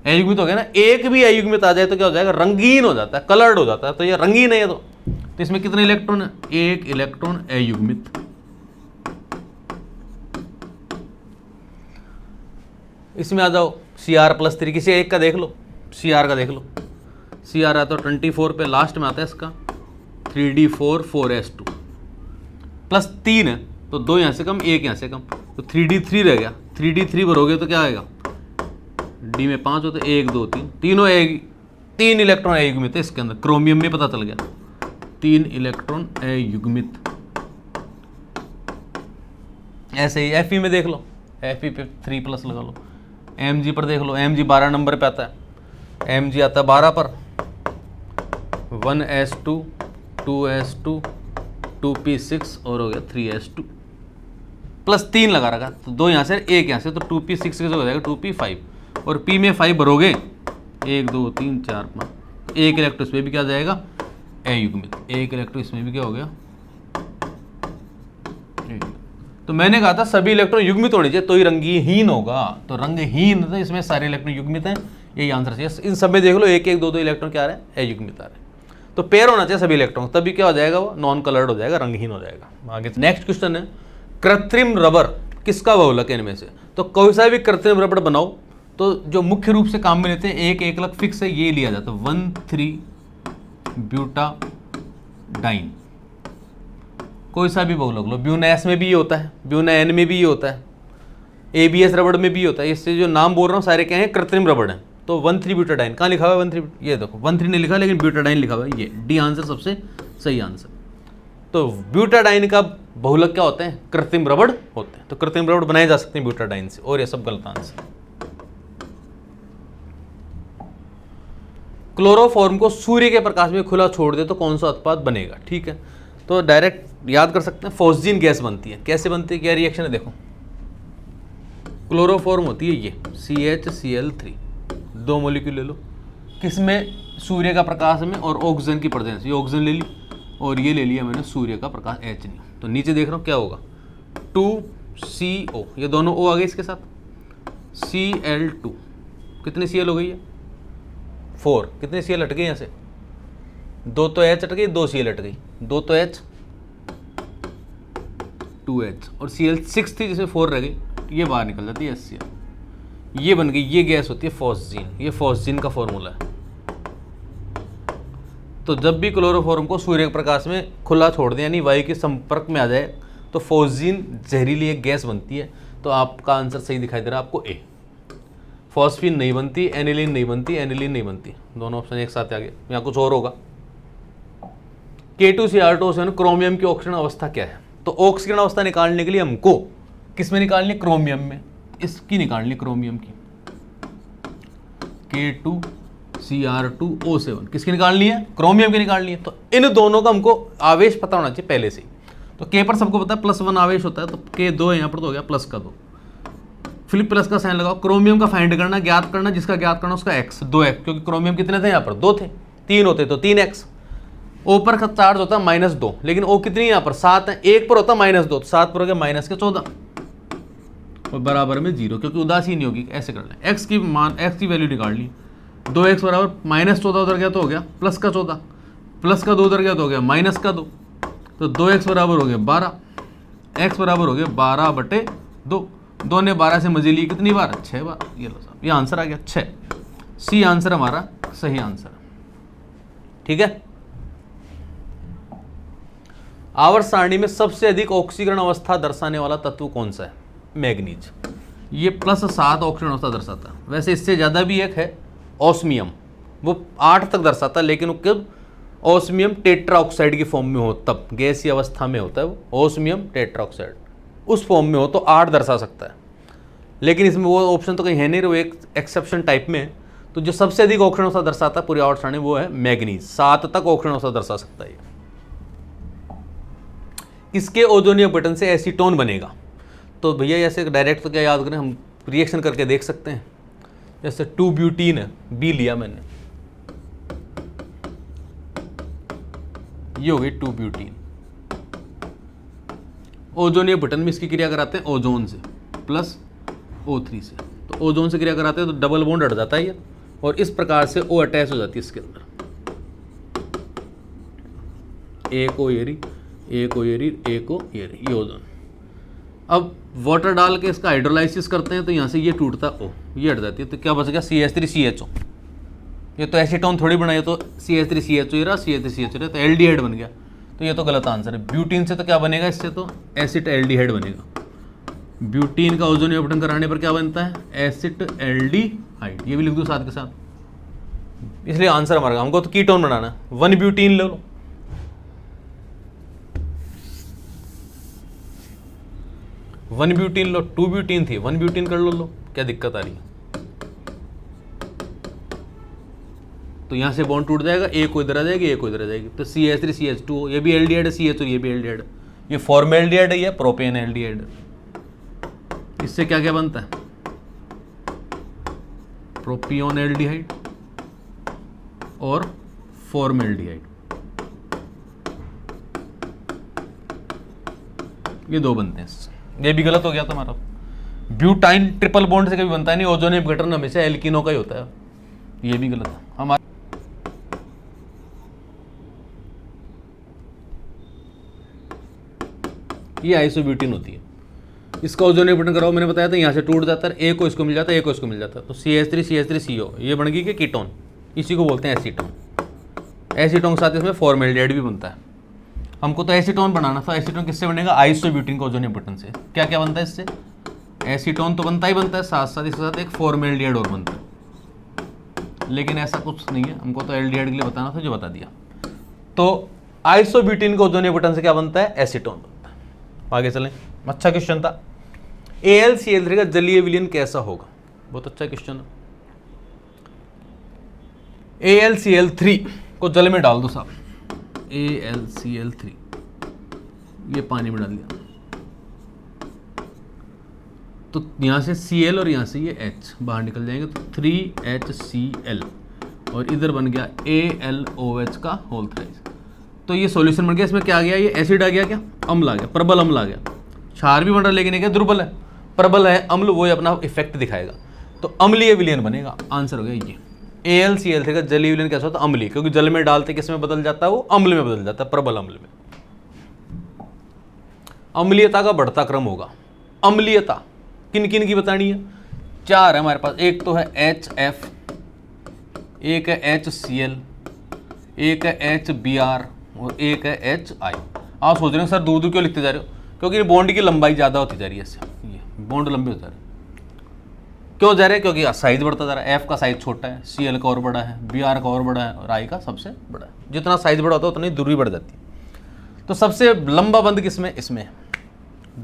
S1: अयुग्मित हो गया ना। एक भी अयुग्मित आ जाए तो क्या हो जाएगा, रंगीन हो जाता है, कलर्ड हो जाता है। तो ये रंगीन है ये तो इसमें कितने इलेक्ट्रॉन है, एक इलेक्ट्रॉन अयुग्मित। इसमें आ जाओ, Cr+3, किसी एक का देख लो, Cr का देख लो। Cr आता है 24 पे, लास्ट में आता है इसका 3d4, 4s2 +3 है, तो 2 यहाँ से कम, 1 यहाँ से कम, तो 3d3 रह गया। 3d3 भरोगे तो क्या आएगा, D में 5 होते, 1, 2, 3, तीनों 3 इलेक्ट्रॉन अयुग्मित है इसके अंदर। क्रोमियम में पता चल गया, 3 इलेक्ट्रॉन अयुग्मित। ऐसे ही Fe में देख लो, Fe पे 3+ लगा लो। Mg पर देख लो, Mg 12 नंबर पे आता है, Mg आता है 12 पर, 1s2, 2s2, 2p6 और हो गया 3s2, +3 लगा रखा, तो 2 यहाँ से 1 यहाँ से, तो 2p6 के हो जाएगा 2p5। और P में 5 भरोगे, 1, 2, 3, 4, 5, एक इलेक्ट्रॉन इसमें भी क्या जाएगा, अयुग्मित। एक इलेक्ट्रॉन इसमें भी क्या हो गया, तो मैंने कहा था सभी इलेक्ट्रॉन युग्मित होने चाहिए तो ही रंगहीन होगा। तो रंगहीन, तो इसमें सारे इलेक्ट्रॉन युग्मित हैं, यही आंसर चाहिए। इन सब में देख लो, 1, 1, 2, 2 इलेक्ट्रॉन क्या आ रहा है, अयुग्मित आ रहे हैं। तो पेयर होना चाहिए सभी इलेक्ट्रॉन, तभी क्या हो जाएगा, वो नॉन कलर्ड हो जाएगा, रंगहीन हो जाएगा। आगे नेक्स्ट क्वेश्चन है, कृत्रिम रबर किसका बहुलक है इनमें से। तो कोई सा भी कृत्रिम रबर बनाओ, तो जो मुख्य रूप से काम में लेते हैं, एक एकलक फिक्स है, ये लिया जाता है 1,3-ब्यूटाडाइन। कोई सा भी बहुलक लो, ब्यूना-S में भी ये होता है, ब्यूना-N में भी ये होता है, ABS रबड़ में भी होता है। इससे जो नाम बोल रहा हूँ सारे क्या हैं, कृत्रिम रबड़ हैं। तो 1,3-ब्यूटाडाइन कहाँ लिखा हुआ है, 1,3, ये देखो 1,3 नहीं लिखा, लेकिन ब्यूटाडाइन लिखा हुआ है, ये डी आंसर सबसे सही आंसर। तो ब्यूटाडाइन का बहुलक क्या होते हैं, कृत्रिम रबड़ होते हैं। तो कृत्रिम रबड़ बनाए जा सकते हैं ब्यूटाडाइन से, और ये सब गलत आंसर। क्लोरोफॉर्म को सूर्य के प्रकाश में खुला छोड़ दे तो कौन सा उत्पाद बनेगा। ठीक है, तो डायरेक्ट याद कर सकते हैं, फॉस्जीन गैस बनती है। कैसे बनती है, क्या रिएक्शन है, देखो क्लोरोफॉर्म होती है ये CHCl3, 2 मॉलिक्यूल ले लो, किसमें, सूर्य का प्रकाश में और ऑक्सीजन की प्रेजेंस। ये ऑक्सीजन ले ली और ये ले लिया मैंने सूर्य का प्रकाश H नहीं। तो नीचे देख रहा हूँ क्या होगा, 2CO, ये दोनों O आ गए इसके साथ, Cl2, कितनी Cl हो गई है 4, कितने Cl हट गए यहाँ से 2 तो H हट गई, 2 Cl हट गई, 2 तो H 2H और Cl 6 थी जिसमें 4 रह गई, ये बाहर निकल जाती है HCl, ये बन गई, ये गैस होती है फॉस्जीन। ये फॉस्जीन का फॉर्मूला है। तो जब भी क्लोरोफॉर्म को सूर्य के प्रकाश में खुला छोड़ दें यानी वायु के संपर्क में आ जाए तो फॉस्जीन जहरीली एक गैस बनती है। तो आपका आंसर सही दिखाई दे रहा है आपको ए। फॉस्फीन नहीं बनती, एनिलीन नहीं बनती, एनिलीन नहीं बनती, दोनों ऑप्शन एक साथ आ गए। यहाँ कुछ और होगा। K2Cr2 क्रोमियम की ऑक्सीजन अवस्था क्या है? तो ऑक्सीजन अवस्था निकालने के लिए हमको किस में निकालनी है? क्रोमियम में। इसकी निकालनी है क्रोमियम की, K2Cr2O7 किसकी निकालनी है? क्रोमियम की निकालनी है। तो इन दोनों का हमको आवेश पता होना चाहिए पहले से ही। तो K पर सबको पता है +1 आवेश होता है, तो K2 है यहाँ पर, तो हो गया प्लस का 2, फिर प्लस का साइन लगाओ। क्रोमियम का फाइंड करना, ज्ञात करना, जिसका ज्ञात करना उसका x 2x, क्योंकि क्रोमियम कितने थे यहाँ पर? 2 थे, 3 होते तो 3x। O पर का चार्ज होता है -2, लेकिन O कितनी है यहाँ पर? 7 है, 1 पर होता है -2, तो 7 पर हो गया -14 और बराबर में 0, क्योंकि उदासीन होगी। ऐसे कर लें, x की वैल्यू निकाल ली। 2x बराबर -14 उधर गया तो हो गया प्लस का 14, प्लस का 2 उधर गया तो हो गया माइनस का 2, तो 2x बराबर हो गया 12, x बराबर हो गया 12/2। 2 ने 12 से मजे लिए कितनी बार? 6 बार। ये लो साहब, ये आंसर आ गया 6। सी आंसर हमारा सही आंसर। ठीक है। आवर्त सारणी में सबसे अधिक ऑक्सीकरण अवस्था दर्शाने वाला तत्व कौन सा है? मैग्नीज। ये +7 ऑक्सीकरण अवस्था दर्शाता है। वैसे इससे ज़्यादा भी एक है ऑस्मियम, वो 8 तक दर्शाता है, लेकिन वो कब? ऑस्मियम टेट्राऑक्साइड की फॉर्म में हो तब, गैसीय अवस्था में होता है वो ऑस्मियम टेट्राऑक्साइड, उस फॉर्म में हो तो 8 दर्शा सकता है। लेकिन इसमें वो ऑप्शन तो कहीं है नहीं, वो एक एक्सेप्शन टाइप में है। तो जो सबसे अधिक ऑक्सीकरण अवस्था दर्शाता है पूरी आवर्त सारणी वो है मैग्नीज, 7 तक ऑक्सीकरण अवस्था दर्शा सकता है। किसके ओजोनियम बटन से एसीटोन बनेगा? तो भैया ऐसे डायरेक्ट तो क्या याद करें, हम रिएक्शन करके देख सकते हैं। जैसे 2 ब्यूटीन है, बी लिया मैंने, ये हो गई 2 ब्यूटीन। ओजोनियम बटन में इसकी क्रिया कराते हैं ओजोन से प्लस O3 से, तो ओजोन से क्रिया कराते हैं तो डबल बॉन्ड हट जाता है ये, और इस प्रकार से O अटैच हो जाती है इसके अंदर। एक O ये ओजोन। अब वाटर डाल के इसका हाइड्रोलाइसिस करते हैं तो यहाँ से ये टूटता O, ये हट जाती है, तो क्या बच गया? CH3CHO। ये तो एसीटोन थोड़ी बनाई, तो CH3CHO ही रहा, CH3CHO रहा, तो एल्डिहाइड बन गया। तो ये तो गलत आंसर है। ब्यूटीन से तो क्या बनेगा? इससे तो एसिड एल्डिहाइड बनेगा। ब्यूटीन का ओजोन अपघटन कराने पर क्या बनता है? Acid aldehyde. ये भी लिख दो साथ के साथ, इसलिए आंसर हमारा, हमको तो कीटोन बनाना है। 1 ब्यूटीन ले लो, 1 ब्यूटीन लो, 2 ब्यूटीन थी, 1 ब्यूटीन कर लो, क्या दिक्कत आ रही है? तो यहाँ से बॉन्ड टूट जाएगा, एक को इधर आ जाएगी, एक को इधर आ जाएगी, तो CH3CH2, ये भी एल्डिहाइड है, CH और ये भी एल्डिहाइड है। ये फॉर्मेल्डिहाइड है, ये प्रोपेन एल्डिहाइड है। इससे क्या क्या बनता है? प्रोपियोन एल्डिहाइड और फॉर्मेल्डिहाइड, ये 2 बनते हैं। ये भी गलत हो गया तुम्हारा। ब्यूटाइन ट्रिपल बॉन्ड से कभी बनता है नहीं, ओजोनियम अपघटन हमेशा एल्किनो का ही होता है, ये भी गलत है हमारा। ये आइसोब्यूटीन होती है, इसका ओजोनियम अपघटन कराओ, मैंने बताया था यहाँ से टूट जाता है, एक को इसको मिल जाता है, एक को इसको मिल जाता है, तो CH3CO ये बन गई कि कीटोन, इसी को बोलते हैं एसीटोन। एसीटोन के साथ इसमें फॉर्मेल्डिहाइड भी बनता है। हमको तो एसीटोन बनाना था। एसीटोन किससे बनेगा? आइसोब्यूटीन का ओजोनियम अपघटन से। क्या क्या बनता है इससे? एसीटोन तो बनता ही बनता है, साथ साथ इसके साथ एक फॉर्मेल्डिहाइड और बनता है, लेकिन ऐसा कुछ नहीं है, हमको तो एल्डिहाइड के लिए बताना था, जो बता दिया। तो आइसोब्यूटीन का ओजोनियम अपघटन से क्या बनता है? एसीटोन बनता है। आगे चलें, अच्छा क्वेश्चन था। AlCl3 का जलीय विलयन कैसा होगा? बहुत अच्छा क्वेश्चन है। AlCl3 को जल में डाल दो साहब, AlCl3 ये पानी में डाल दिया, तो यहाँ से Cl और यहाँ से ये H बाहर निकल जाएंगे, तो 3HCl और इधर बन गया AlOH का होल थ्राइस। तो ये सॉल्यूशन बन गया। इसमें क्या आ गया? ये एसिड आ गया, क्या अम्ल आ गया, प्रबल अम्ल आ गया। क्षार भी बन रहा, लेकिन क्या दुर्बल है, प्रबल है अम्ल, वो अपना इफेक्ट दिखाएगा। तो अम्लीय विलयन बनेगा। आंसर हो गया ये। AlCl3 का जलीय विलयन कैसा होता है? अम्लीय, क्योंकि जल में डालते किस में बदल जाता है? वो अम्ल में बदल जाता है, प्रबल अम्ल में। अम्लीयता का बढ़ता क्रम होगा। अम्लीयता किन किन की बतानी है? 4 है हमारे पास। एक तो है HF, एक है HCl, एक है HBr और एक है HI। आप सोच रहे हो सर दूर दूर क्यों लिखते जा रहे हो? क्योंकि बॉन्ड की लंबाई ज़्यादा होती जा रही है इससे, ये बॉन्ड लंबे होते जा रहे हैं। क्यों जा रहे हैं? क्योंकि साइज बढ़ता जा रहा है। F का साइज छोटा है, Cl का और बड़ा है, Br का और बड़ा है और I का सबसे बड़ा है। जितना साइज बड़ा होता है उतनी दूरी बढ़ जाती है। तो सबसे लंबा बंध किसमें? इसमें है।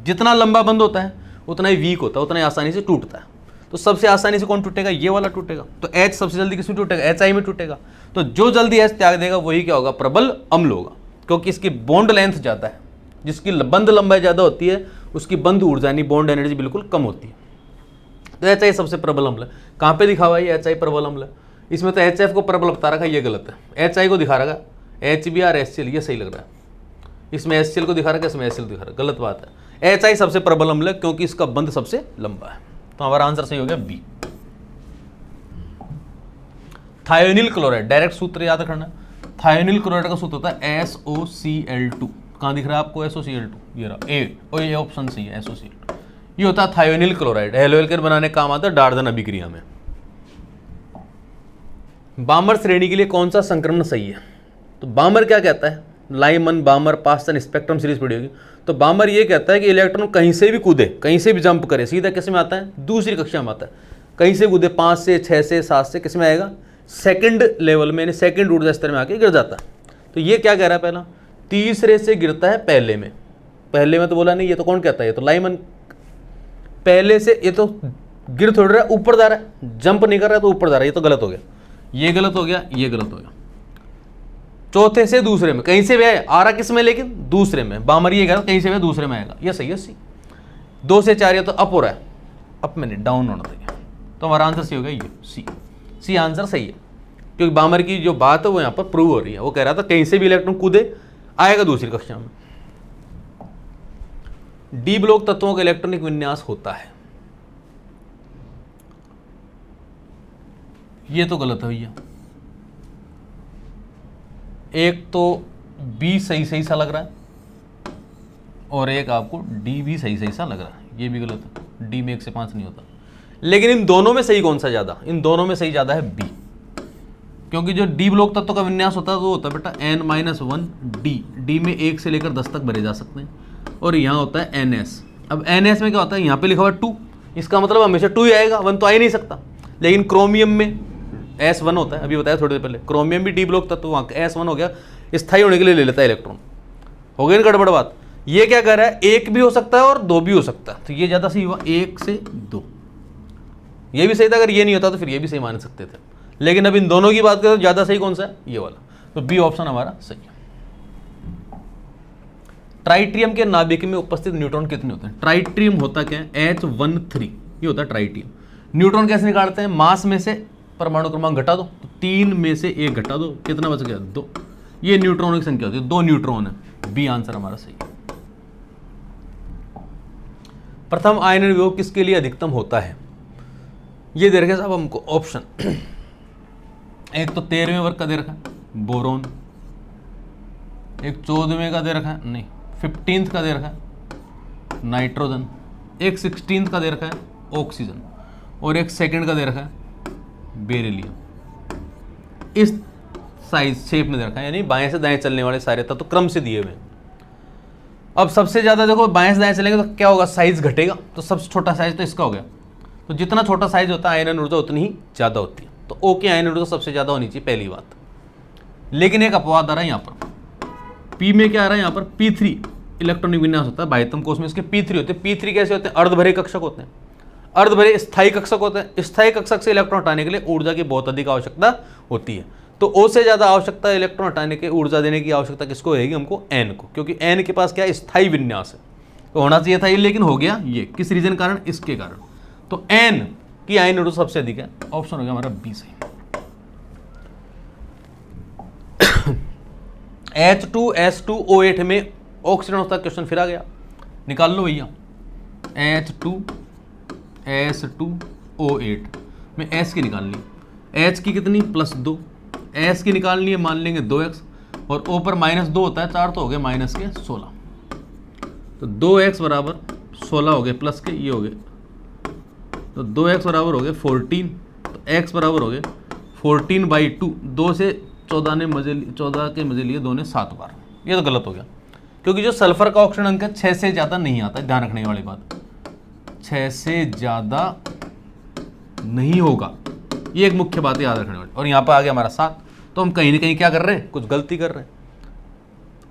S1: जितना लंबा बंध होता है उतना ही वीक होता है, उतना ही आसानी से टूटता है। तो सबसे आसानी से कौन टूटेगा? ये वाला टूटेगा। तो H सबसे जल्दी किसमें टूटेगा? HI में टूटेगा। तो जो जल्दी H त्याग देगा वही क्या होगा? प्रबल अम्ल होगा, क्योंकि इसकी बॉन्ड लेंथ ज़्यादा है। जिसकी बंध लंबाई ज़्यादा होती है उसकी बंध ऊर्जा यानी बॉन्ड एनर्जी बिल्कुल कम होती है। तो HI सबसे प्रबल अम्ल है। कहाँ पे दिखा हुआ है ये HI प्रबल अम्ल है? इसमें तो HF को प्रबल बता रखा है, ये गलत है। HI को दिखा रखा है, HBr HCl, ये सही लग रहा है। इसमें HCl को दिखा रखा है, इसमें HCl दिखा रहा है, गलत बात है। HI सबसे प्रबल अम्ल है क्योंकि इसका बंध सबसे लंबा है। तो हमारा आंसर सही हो गया बी। थायोनिल क्लोराइड, डायरेक्ट सूत्र याद रखना। थायोनिल क्लोराइड का सूत्र होता है SOCl2। कहाँ दिख रहा है आपको SOCl2? ये रहा ए, और ये ऑप्शन सही है SOCl2। ये होता है थायोनिल क्लोराइड। हेलोएल्केन बनाने का काम आता है डार्डन अभिक्रिया में। बामर श्रेणी के लिए कौन सा संक्रमण सही है? तो बामर क्या कहता है? लाइमन, बामर, पास्टन, स्पेक्ट्रम सीरीज पड़ी होगी। तो बामर ये कहता है कि इलेक्ट्रॉन कहीं से भी कूदे, कहीं से भी जंप करे, सीधा किस में आता है? दूसरी कक्षा में आता है। कहीं से कूदे, 5 से 6 से 7 से, किस में आएगा? सेकंड लेवल में, यानी सेकंड ऊर्जा स्तर में आके गिर जाता है। तो ये क्या कह रहा है? पहला तीसरे से गिरता है पहले में। पहले में तो बोला नहीं, ये तो कौन कहता है? ये तो लाइमन। पहले से ये तो गिर थोड़ रहा है, ऊपर जा रहा है, जंप नहीं कर रहा है तो ऊपर जा रहा है। ये तो गलत हो गया, ये गलत हो गया, ये गलत हो गया। चौथे से दूसरे में, कहीं से भी आए, आ रहा किस में? लेकिन दूसरे में। बामर ये कह रहा कहीं से भी दूसरे में आएगा, ये सही है सी। 2 से 4 ये तो अप हो रहा है, अप में नहीं, डाउन होना चाहिए। तो हमारा आंसर सी हो गया ये सी आंसर सही है, क्योंकि बामर की जो बात है वो यहाँ पर प्रूव हो रही है। वो कह रहा था कहीं से भी इलेक्ट्रॉन कूदे आएगा दूसरी कक्षा में। डी ब्लॉक तत्वों का इलेक्ट्रॉनिक विन्यास होता है, ये तो गलत है भैया। एक तो बी सही सही सा लग रहा है और एक आपको डी भी सही सही सा लग रहा है, ये भी गलत है। डी में 1 से 5 नहीं होता। लेकिन इन दोनों में सही कौन सा ज़्यादा? इन दोनों में सही ज़्यादा है बी, क्योंकि जो डी ब्लॉक तत्व का विन्यास होता है वो होता है बेटा n-1 डी। डी में 1 से लेकर 10 तक भरे जा सकते हैं। और यहाँ होता है NS। अब NS में क्या होता है? यहाँ पे लिखा हुआ है 2, इसका मतलब हमेशा 2 ही आएगा, 1 तो आ ही नहीं सकता। लेकिन क्रोमियम में S1 होता है, अभी बताया थोड़ी देर पहले। क्रोमियम भी डी ब्लॉक तत्व, वहाँ S1 हो गया, स्थायी होने के लिए ले लेता है इलेक्ट्रॉन। हो गई ना गड़बड़ बात? ये क्या कह रहा है? 1 भी हो सकता है और 2 भी हो सकता है। तो ये ज़्यादा सही हुआ, 1 से 2। ये भी सही था, अगर ये नहीं होता तो फिर ये भी सही मान सकते थे। लेकिन अब इन दोनों की बात करें तो ज़्यादा सही कौन सा है? ये वाला। तो बी ऑप्शन हमारा सही है। ट्राइट्रियम के नाभिक में उपस्थित न्यूट्रॉन कितने होते हैं? ट्राइट्रियम होता क्या है? H13, ये होता है ट्राइट्रियम। न्यूट्रॉन कैसे निकालते हैं? मास में से परमाणु क्रमांक घटा दो, तो 3 में से 1 घटा दो, कितना बच गया? 2। ये न्यूट्रॉन की संख्या होती है, 2 न्यूट्रॉन है। बी आंसर हमारा सही है। प्रथम आयनन विभव किसके लिए अधिकतम होता है? ये दे रखे साहब हमको ऑप्शन। एक तो 13वें वर्ग का दे रखा है बोरोन, एक 14वें का दे रखा है, नहीं 15th का दे रखा है नाइट्रोजन, एक 16th का दे रखा है ऑक्सीजन, और एक सेकंड का दे रखा है बेरिलियम। इस साइज शेप में दे रखा है, यानी बाएं से दाएं चलने वाले सारे तत्व तो क्रम से दिए हुए। अब सबसे ज़्यादा देखो बाएं से दाएं चलेंगे तो क्या होगा? साइज घटेगा। तो सबसे छोटा साइज तो इसका हो गया। तो जितना छोटा साइज होता है आयनन ऊर्जा उतनी ही ज़्यादा होती है। तो ओ की आयनन ऊर्जा सबसे ज़्यादा होनी चाहिए, पहली बात। लेकिन एक अपवाद आ रहा है यहाँ पर, पी में क्या आ रहा है? यहाँ पर P3 इलेक्ट्रॉनिक विन्यास होता है बाह्यतम कोश में, इसके P3 होते हैं। P3 कैसे होते हैं? अर्धभरे कक्षक होते हैं, अर्धभरे स्थायी कक्षक होते हैं। स्थायी कक्षक से इलेक्ट्रॉन हटाने के लिए ऊर्जा की बहुत अधिक आवश्यकता होती है। तो ओ से ज़्यादा आवश्यकता इलेक्ट्रॉन हटाने के ऊर्जा देने की आवश्यकता किसको होगी? हमको N को, क्योंकि N के पास क्या है? स्थायी विन्यास है। तो होना चाहिए था ये, लेकिन हो गया ये। किस रीजन कारण? इसके कारण। तो N की आयन ऊर्जा सबसे अधिक है। ऑप्शन हो गया हमारा बी सही। H2S2O8 में ऑक्सीजन होता है, क्वेश्चन फिर आ गया, निकाल लो भैया। H2S2O8 में एस की निकालनी है। एच की कितनी +2, एस की निकालनी है मान लेंगे 2x, और ओ पर -2 होता है 4, तो हो गए माइनस के 16। तो 2x बराबर 16 हो गए प्लस के ये हो गए, तो 2x बराबर हो गए 14, तो x बराबर हो गए 14/2। 2 से 14 ने मजे 14 के मजे लिए 2 ने 7 बार। ये तो गलत हो गया, क्योंकि जो सल्फर का ऑक्सीजन अंक है 6 से ज़्यादा नहीं आता, ध्यान रखने वाली बात, 6 से ज़्यादा नहीं होगा, ये एक मुख्य बात है याद रखने वाली। और यहाँ पर आ गया हमारा 7, तो हम कहीं ना कहीं क्या कर रहे हैं, कुछ गलती कर रहे हैं।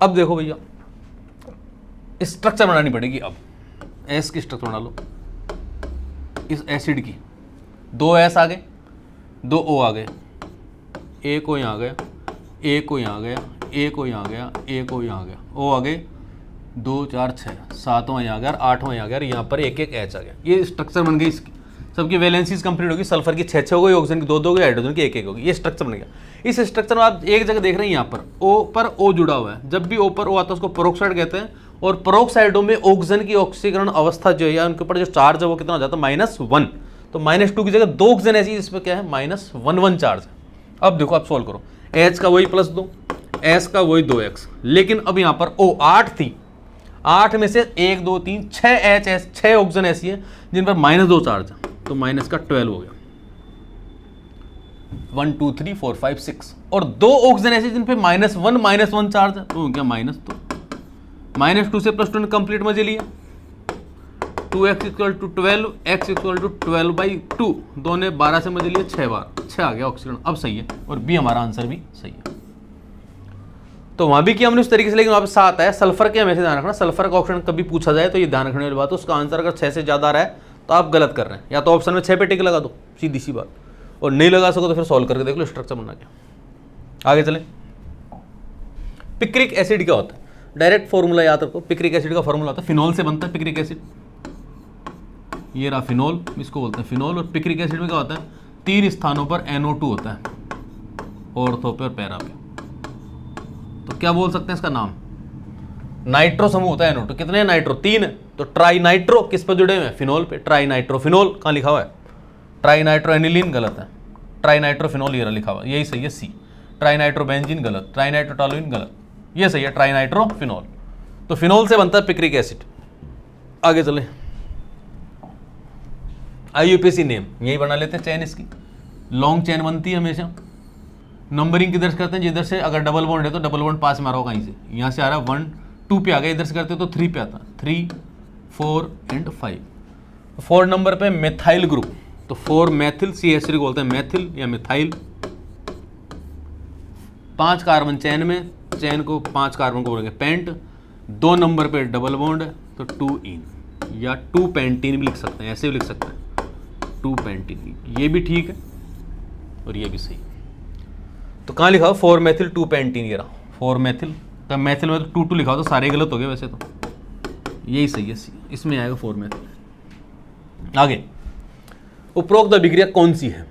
S1: अब देखो भैया स्ट्रक्चर बनानी पड़ेगी। अब एस की स्ट्रक्चर बना लो इस एसिड की। 2s आ गए, 2o आ गए, ए को यहाँ आ गया, ए को यहाँ आ गया, ए को यहाँ आ गया, ए को यहाँ आ गया, ओ आ गए 2 4 6, 7वां यहाँ आ गया, 8वां यहाँ आ गया, यहाँ पर एक एच आ गया। ये स्ट्रक्चर बन गई इसकी, सबकी वैलेंसीज कंप्लीट होगी। सल्फर की 6 हो गई, ऑक्सीजन की 2 हो गई, हाइड्रोजन की 1 होगी। ये स्ट्रक्चर बन गया। इस स्ट्रक्चर में आप एक जगह देख रहे हैं, यहाँ पर ओ पर ओ जुड़ा हुआ है। जब भी ओ पर ओ आता है उसको पेरोक्साइड कहते हैं, और पेरोक्साइडों में ऑक्सीजन की ऑक्सीकरण अवस्था जो है उनके ऊपर जो चार्ज है वो कितना हो जाता है -1। तो -2 की जगह 2 ऑक्सीजन ऐसी जिसमें क्या है -1 चार्ज है। अब देखो आप सोल्व करो, एच का वही +2, एस का वही 2x, लेकिन अब यहाँ पर ओ 8 थी, 8 में से 1 2 3 6 एच एस 6 ऑक्सीजन ऐसी है जिन पर -2 चार्ज है, तो माइनस का 12 हो गया। 1 2 3 4 5 6, और 2 ऑक्सीजन ऐसे जिन पे -1 चार्ज है, तो हो गया -2। -2 से +2 ने कंप्लीट मजे लिया। 2x = 12, x = 12/2, 2 ने 12 से मजे लिए 6 बार, 6 आ गया ऑक्सीजन। अब सही है, और बी हमारा आंसर भी सही है। तो वहां भी किया हमने उस तरीके से, लेकिन वहां पे 7 है। सल्फर के हमेशा ध्यान रखना, सल्फर का ऑक्सीजन कभी पूछा जाए तो ये ध्यान रखने वाली बात है, उसका आंसर अगर 6 से ज़्यादा आ रहा है तो आप गलत कर रहे हैं। या तो ऑप्शन में 6 पे टिक लगा दो, सीधी सी बात, और नहीं लगा सको तो फिर सॉल्व करके देख लो स्ट्रक्चर बना के। आगे चलें। पिक्रिक एसिड क्या होता है, डायरेक्ट फॉर्मूला याद रखो। पिक्रिक एसिड का फॉर्मूला होता है, फिनॉल से बनता है पिक्रिक एसिड। ये रहा फिनॉल, इसको बोलते हैं फिनॉल। और पिक्रिक एसिड में क्या होता है, 3 स्थानों पर NO2 होता है, ऑर्थो पे और पैरा पे। तो क्या बोल सकते हैं इसका नाम, नाइट्रो समूह होता है NO2। कितने नाइट्रो, 3 है, तो ट्राई नाइट्रो किस पर जुड़े हुए हैं, फिनॉल पे। ट्राई नाइट्रोफिनॉल कहाँ लिखा हुआ है, ट्राई नाइट्रो एनिलीन गलत है, ट्राई नाइट्रोफिनॉल ये लिखा हुआ है, यही सही है सी। ट्राई नाइट्रोबेंजीन गलत, ट्राई नाइट्रोटोलुइन गलत, ये सही है ट्राई नाइट्रोफिनॉल। तो फिनॉल से बनता है पिक्रिक एसिड। आगे चले, IUPAC नेम यही बना लेते हैं, चेन इसकी लॉन्ग चेन बनती है हमेशा। नंबरिंग किधर से करते हैं, जिधर से अगर डबल बॉन्ड है तो डबल बॉन्ड पास में आ रहा हो कहीं से, यहाँ से आ रहा है 1 2 पे आ गया, इधर से करते तो 3 पे आता, 3 4 एंड 5। 4 नंबर पे मेथाइल ग्रुप, तो 4 मैथिल, CH3 को बोलते हैं मैथिल या मिथाइल। 5 कार्बन चैन में, चैन को 5 कार्बन को बोलेंगे पेंट। 2 नंबर पे डबल बॉन्ड है तो 2 इन, या 2 पेंटीन भी लिख सकते हैं, ऐसे भी लिख सकते हैं 2 पेंटीन, ये भी ठीक है और ये भी सही। तो कहाँ लिखा हो 4 मैथिल 2 पेंटीन, ये रहा 4 मैथिल। तो मैथिल में तो 2 लिखा हो तो सारे गलत हो गए वैसे तो, यही सही है, इसमें आएगा 4 मैथिल। आगे, उपरोक्त अभिक्रिया कौन सी है,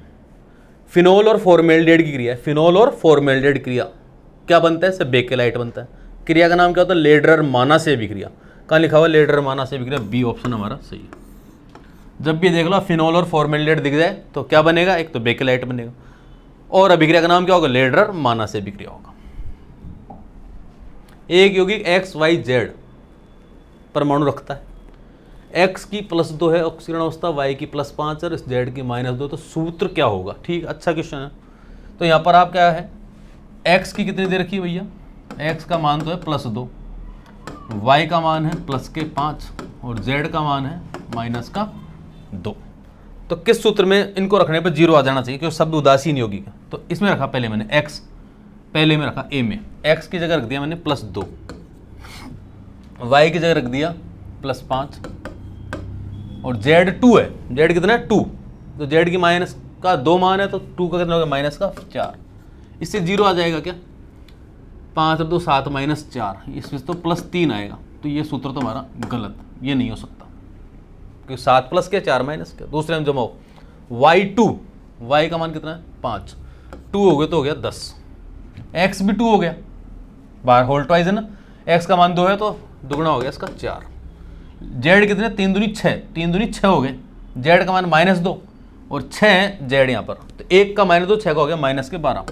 S1: फिनॉल और फॉर्मेल्डिहाइड की क्रिया है। फिनॉल और फॉर्मेल्डिहाइड क्रिया क्या बनता है, इससे बेकेलाइट बनता है। क्रिया का नाम क्या होता है, लेड्रर मानासे अभिक्रिया। कहाँ लिखा हुआ है लेड्रर मानासे अभिक्रिया, बी ऑप्शन हमारा सही है। जब भी देख लो फिनॉल और फॉर्मेल्डिहाइड दिख जाए तो क्या बनेगा, एक तो बेकेलाइट बनेगा, और अभिक्रिया का नाम क्या होगा, लेड्रर मानासे अभिक्रिया होगा। एक यौगिक XYZ परमाणु रखता है, X की +2 है ऑक्सीकरण अवस्था, Y की +5 और Z की -2, तो सूत्र क्या होगा। ठीक, अच्छा क्वेश्चन है। तो यहाँ पर आप क्या है, X की कितनी दे रखी है भैया, X का मान तो है +2, Y का मान है +5 और Z का मान है -2। तो किस सूत्र में इनको रखने पर 0 आ जाना चाहिए, क्योंकि शब्द उदासीन यौगिक है। तो इसमें रखा पहले मैंने X, पहले में रखा A में, X की जगह रख दिया मैंने +2, Y की जगह रख दिया +5 और Z 2 है, Z कितना है 2, तो Z की माइनस का 2 मान है तो 2 का कितना हो गया -4। इससे 0 आ जाएगा क्या, 5 और 2 7 -4, इसमें तो +3 आएगा। तो ये सूत्र तो हमारा गलत, ये नहीं हो सकता, क्योंकि 7 प्लस क्या 4 माइनस क्या। दूसरे में जमाओ Y2, Y का मान कितना है 5, 2 हो गया तो हो गया 10, X भी 2 हो गया, बाहर होल ट्वाइस है ना, X का मान 2 है तो दुगना हो गया इसका 4। Z कितने 3 दूनी 6, 3 दूनी 6 हो गए, Z का मान -2, और 6 जेड यहाँ पर, तो 1 का -2 6 का हो गया -12,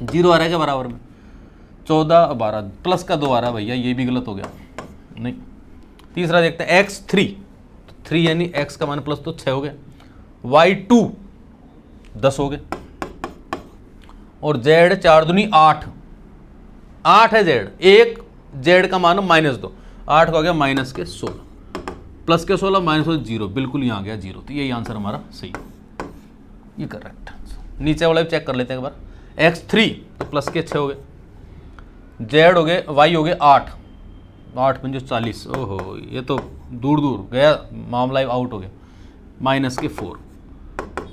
S1: 0 आ रहा है क्या बराबर में, 14 12 प्लस का 2 आ रहा है भैया, ये भी गलत हो गया नहीं। तीसरा देखते हैं x3, तो 3 यानी x का मान प्लस तो 6 हो गया, y2 10 हो गए, और z 4 दूनी 8, 8 है z, 1 z का मान -2, 8 का हो गया -16, प्लस के 16 -0, बिल्कुल यहाँ आ गया 0, तो यही आंसर हमारा सही, ये करेक्ट। नीचे वाला भी चेक कर लेते हैं एक बार, x3 तो प्लस के 6 हो गए, z हो गए, y हो गए 8, 8 पंजे 40, ओहो ये तो दूर दूर गया मामला, आउट हो गया, -4,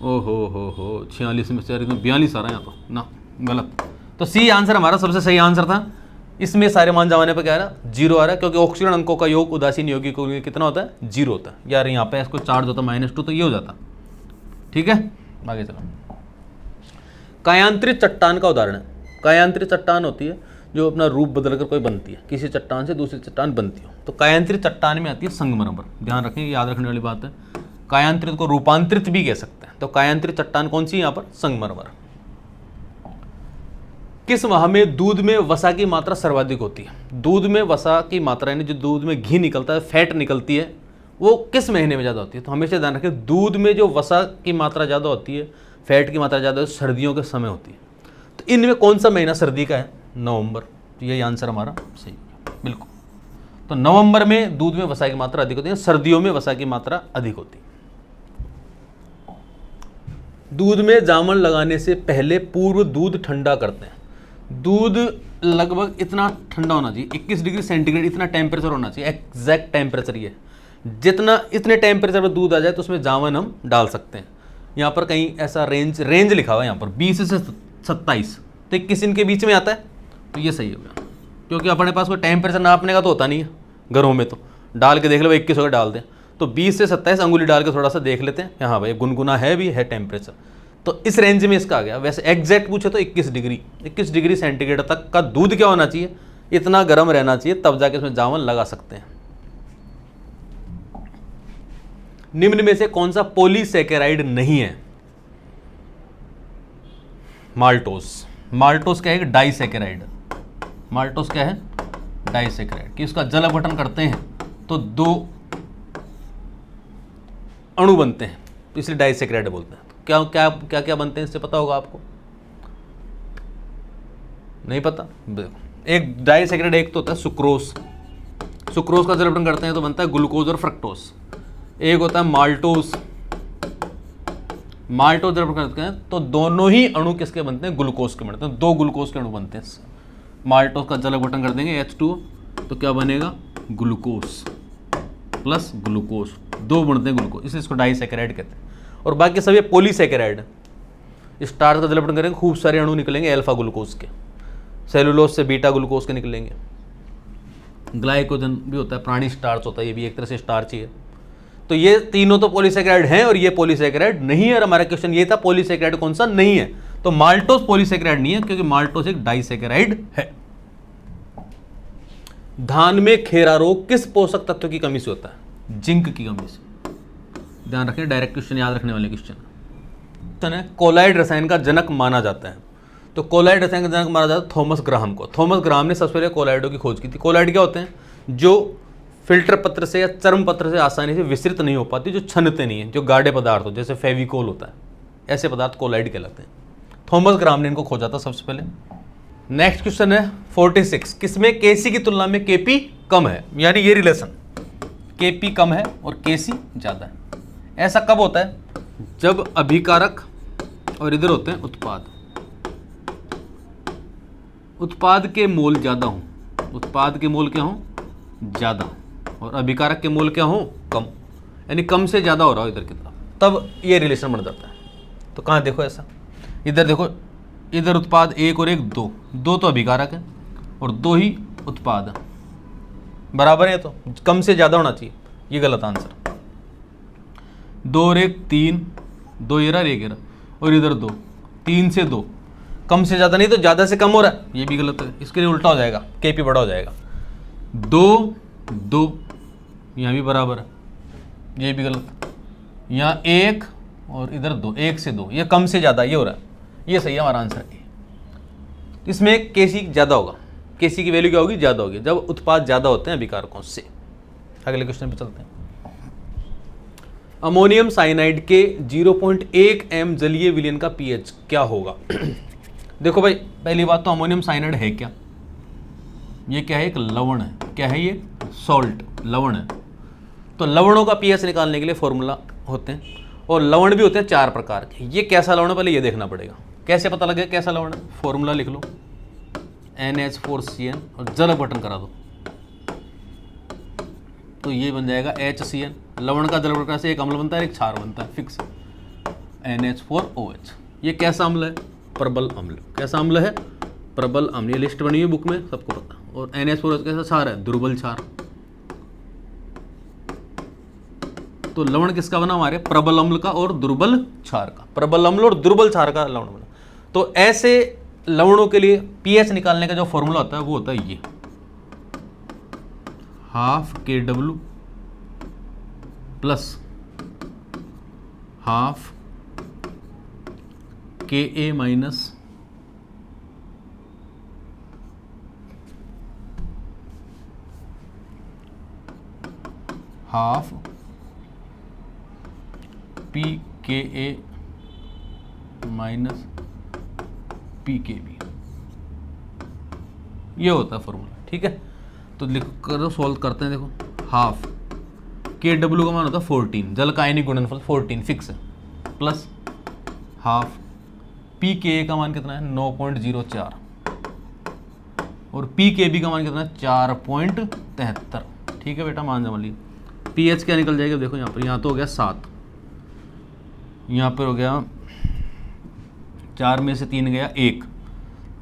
S1: ओहो हो 46 में से 42 आ रहा है यहाँ तो ना, गलत। तो सी आंसर हमारा सबसे सही आंसर था। इसमें सारे मान जमाने पर क्या आ रहा है, 0 आ रहा है, क्योंकि ऑक्सीजन अंकों का योग उदासीन यौगिक को कितना होता है, 0 होता है। यार यहाँ पे इसको चार्ज होता -2, तो ये हो जाता, ठीक है। आगे चलो, कायांतरित चट्टान का उदाहरण है। कायांतरित चट्टान होती है जो अपना रूप बदलकर कोई बनती है, किसी चट्टान से दूसरी चट्टान बनती हो, तो कायांतरित चट्टान में आती है संगमरमर। ध्यान रखें, याद रखने वाली बात है। कायांतरित को रूपांतरित भी कह सकते हैं, तो कायांतरित चट्टान कौन सी है यहाँ पर, संगमरमर। किस माह में दूध में वसा की मात्रा सर्वाधिक होती है। दूध में वसा की मात्रा यानी जो दूध में घी निकलता है, फैट निकलती है, वो किस महीने में ज़्यादा होती है। तो हमेशा ध्यान रखें, दूध में जो वसा की मात्रा ज़्यादा होती है, फैट की मात्रा ज़्यादा सर्दियों के समय होती है। तो इनमें कौन सा महीना सर्दी का है, नवंबर। तो यही आंसर हमारा सही है, बिल्कुल। तो नवंबर में दूध में वसा की मात्रा अधिक होती है, सर्दियों में वसा की मात्रा अधिक होती है। दूध में जामन लगाने से पहले पूर्व दूध ठंडा करते हैं। दूध लगभग इतना ठंडा होना चाहिए, 21 डिग्री सेंटीग्रेड, इतना टेम्परेचर होना चाहिए, एग्जैक्ट टेम्परेचर ये। जितना इतने टेम्परेचर पर दूध आ जाए तो उसमें जामन हम डाल सकते हैं। यहाँ पर कहीं ऐसा रेंज लिखा हुआ है, यहाँ पर 20 से 27, तो 21 इनके बीच में आता है, तो ये सही हो गया। क्योंकि अपने पास कोई टेम्परेचर नापने का तो होता नहीं है घरों में, तो डाल के देख लो 21 होकर डाल दें, तो 20 से 27 अंगुली डाल के थोड़ा सा देख लेते हैं, हाँ भाई गुनगुना है भी है टेम्परेचर, तो इस रेंज में इसका आ गया। वैसे एग्जैक्ट पूछे तो 21 डिग्री सेंटीग्रेड तक का दूध क्या होना चाहिए, इतना गर्म रहना चाहिए, तब जाके इसमें जामन लगा सकते हैं। निम्न में से कौन सा पॉलीसैकेराइड नहीं है। माल्टोस। माल्टोस क्या है, डाइसैकेराइड। माल्टोस क्या है, डाइसैकेराइड। कि इसका जल अपघटन करते हैं तो 2 अणु बनते हैं, तो इसलिए डाइसैकेराइड बोलते हैं। क्या क्या क्या क्या बनते हैं, इससे पता होगा आपको, नहीं पता। एक डाइसैकेराइड, एक तो होता है सुक्रोज। सुक्रोज का जल अपघटन करते हैं तो बनता है ग्लूकोज और फ्रक्टोज। एक होता है माल्टोस। माल्टोस जल अपघटन करते हैं तो दोनों ही अणु किसके बनते हैं, ग्लूकोज के बनते हैं। 2 ग्लूकोज के अणु बनते हैं। माल्टोस का जल अपघटन कर देंगे H2O, तो क्या बनेगा, ग्लूकोज प्लस ग्लूकोज, 2 बनते हैं ग्लूकोज, इसलिए इसको डाइसैकेराइड कहते हैं। और बाकी सभी पॉलीसैकेराइड। स्टार्च का जल अपघटन करेंगे, खूब सारे अणु निकलेंगे अल्फा ग्लूकोज के, सेलुलोज से बीटा ग्लूकोज के निकलेंगे। ग्लाइकोजन भी होता है, प्राणी स्टार्च होता है, ये भी एक तरह से स्टार्च ही है। तो ये तीनों तो पॉलीसैकेराइड हैं और ये पॉलीसैकेराइड नहीं है। और हमारा क्वेश्चन ये था पॉलीसैकेराइड कौन सा नहीं है, तो माल्टोस पॉलीसैकेराइड नहीं है, क्योंकि माल्टोस एक डाइसैकेराइड है। धान में खेरा रोग किस पोषक तत्व की कमी से होता है, जिंक की कमी से। ध्यान रखें, डायरेक्ट क्वेश्चन याद रखने वाले क्वेश्चन है। कोलाइड रसायन का जनक माना जाता है, तो कोलाइड रसायन का जनक माना जाता है थॉमस ग्राहम को। थॉमस ग्राहम ने सबसे पहले कोलाइडों की खोज की थी। कोलाइड क्या होते हैं, जो फिल्टर पत्र से या चर्म पत्र से आसानी से विस्तृत नहीं हो पाती, जो छनते नहीं है, जो गाढ़े पदार्थ हो, जैसे फेविकोल होता है, ऐसे पदार्थ कोलाइड कहलाते हैं। थॉमस ग्राहम ने इनको खोजा था सबसे पहले। नेक्स्ट क्वेश्चन है 46, किसमें Kc की तुलना में Kp कम है, यानी ये रिलेशन Kp कम है और Kc ज्यादा है। ऐसा कब होता है, जब अभिकारक और इधर होते हैं उत्पाद, उत्पाद के मोल ज्यादा हो, उत्पाद के मोल क्या हो, ज्यादा, और अभिकारक के मोल क्या हो, कम, यानी कम से ज्यादा हो रहा हो इधर की तरफ, तब ये रिलेशन बन जाता है। तो कहाँ देखो ऐसा, इधर देखो, इधर उत्पाद 1 और 1 2 तो अभिकारक है और 2 ही उत्पाद है, बराबर है, तो कम से ज्यादा होना चाहिए, ये गलत आंसर। 2 और 1 3, 2 ये रहा 1 ये रहा, और इधर 2, 3 से 2, कम से ज्यादा नहीं तो ज्यादा से कम हो रहा है, ये भी गलत है। इसके लिए उल्टा हो जाएगा, Kp बड़ा हो जाएगा। 2 2 यहाँ भी बराबर है, ये भी गलत। यहाँ 1 और इधर 2, 1 से 2, ये कम से ज़्यादा ये हो रहा है, ये सही है हमारा आंसर है। इसमें Kc ज़्यादा होगा, Kc की वैल्यू क्या होगी, ज़्यादा होगी, जब उत्पाद ज़्यादा होते हैं अभिकारकों से। अगले क्वेश्चन पे चलते हैं। अमोनियम साइनाइड के 0.1 m जलीय विलयन का pH क्या होगा? देखो भाई, पहली बात तो अमोनियम साइनाइड है क्या? ये क्या है, एक लवण है। क्या है ये? सॉल्ट, लवण है। तो लवणों का pH निकालने के लिए फॉर्मूला होते हैं, और लवण भी होते हैं 4 प्रकार के। ये कैसा लवण है पहले ये देखना पड़ेगा। कैसे पता लगेगा कैसा लवण है? फॉर्मूला लिख लो, NH4Cn, और जल अपघटन करा दो तो ये बन जाएगा HCN। लवण का जल अपघटन से एक अम्ल बनता है, एक क्षार बनता है, फिक्स, NH4OH। ये कैसा अम्ल है? प्रबल अम्ल। कैसा अम्ल है? प्रबल अम्ल। ये लिस्ट बनी हुई बुक में, सबको पता। और NH4OH कैसा क्षार है? दुर्बल क्षार। तो लवण किसका बना हमारे? प्रबल अम्ल का और दुर्बल क्षार का। प्रबल अम्ल और दुर्बल क्षार का लवण बना। तो ऐसे लवणों के लिए pH निकालने का जो फॉर्मूला होता है वो होता है ये, ½ KW plus ½ Ka minus ½ pKa minus pKb। ये होता है फॉर्मूला, ठीक है। तो लिख करो, सॉल्व करते हैं। देखो, ½ KW का मान होता है 14, जल का आयनिक गुणनफल 14 फिक्स है, प्लस ½ pKa का मान कितना है? 9.04, और pKb का मान कितना है? 4.73। ठीक है बेटा, मान लीजिए pH क्या निकल जाएगा? देखो यहाँ पर, यहाँ तो हो गया 7, यहाँ पर हो गया 4 में से 3 गया 1,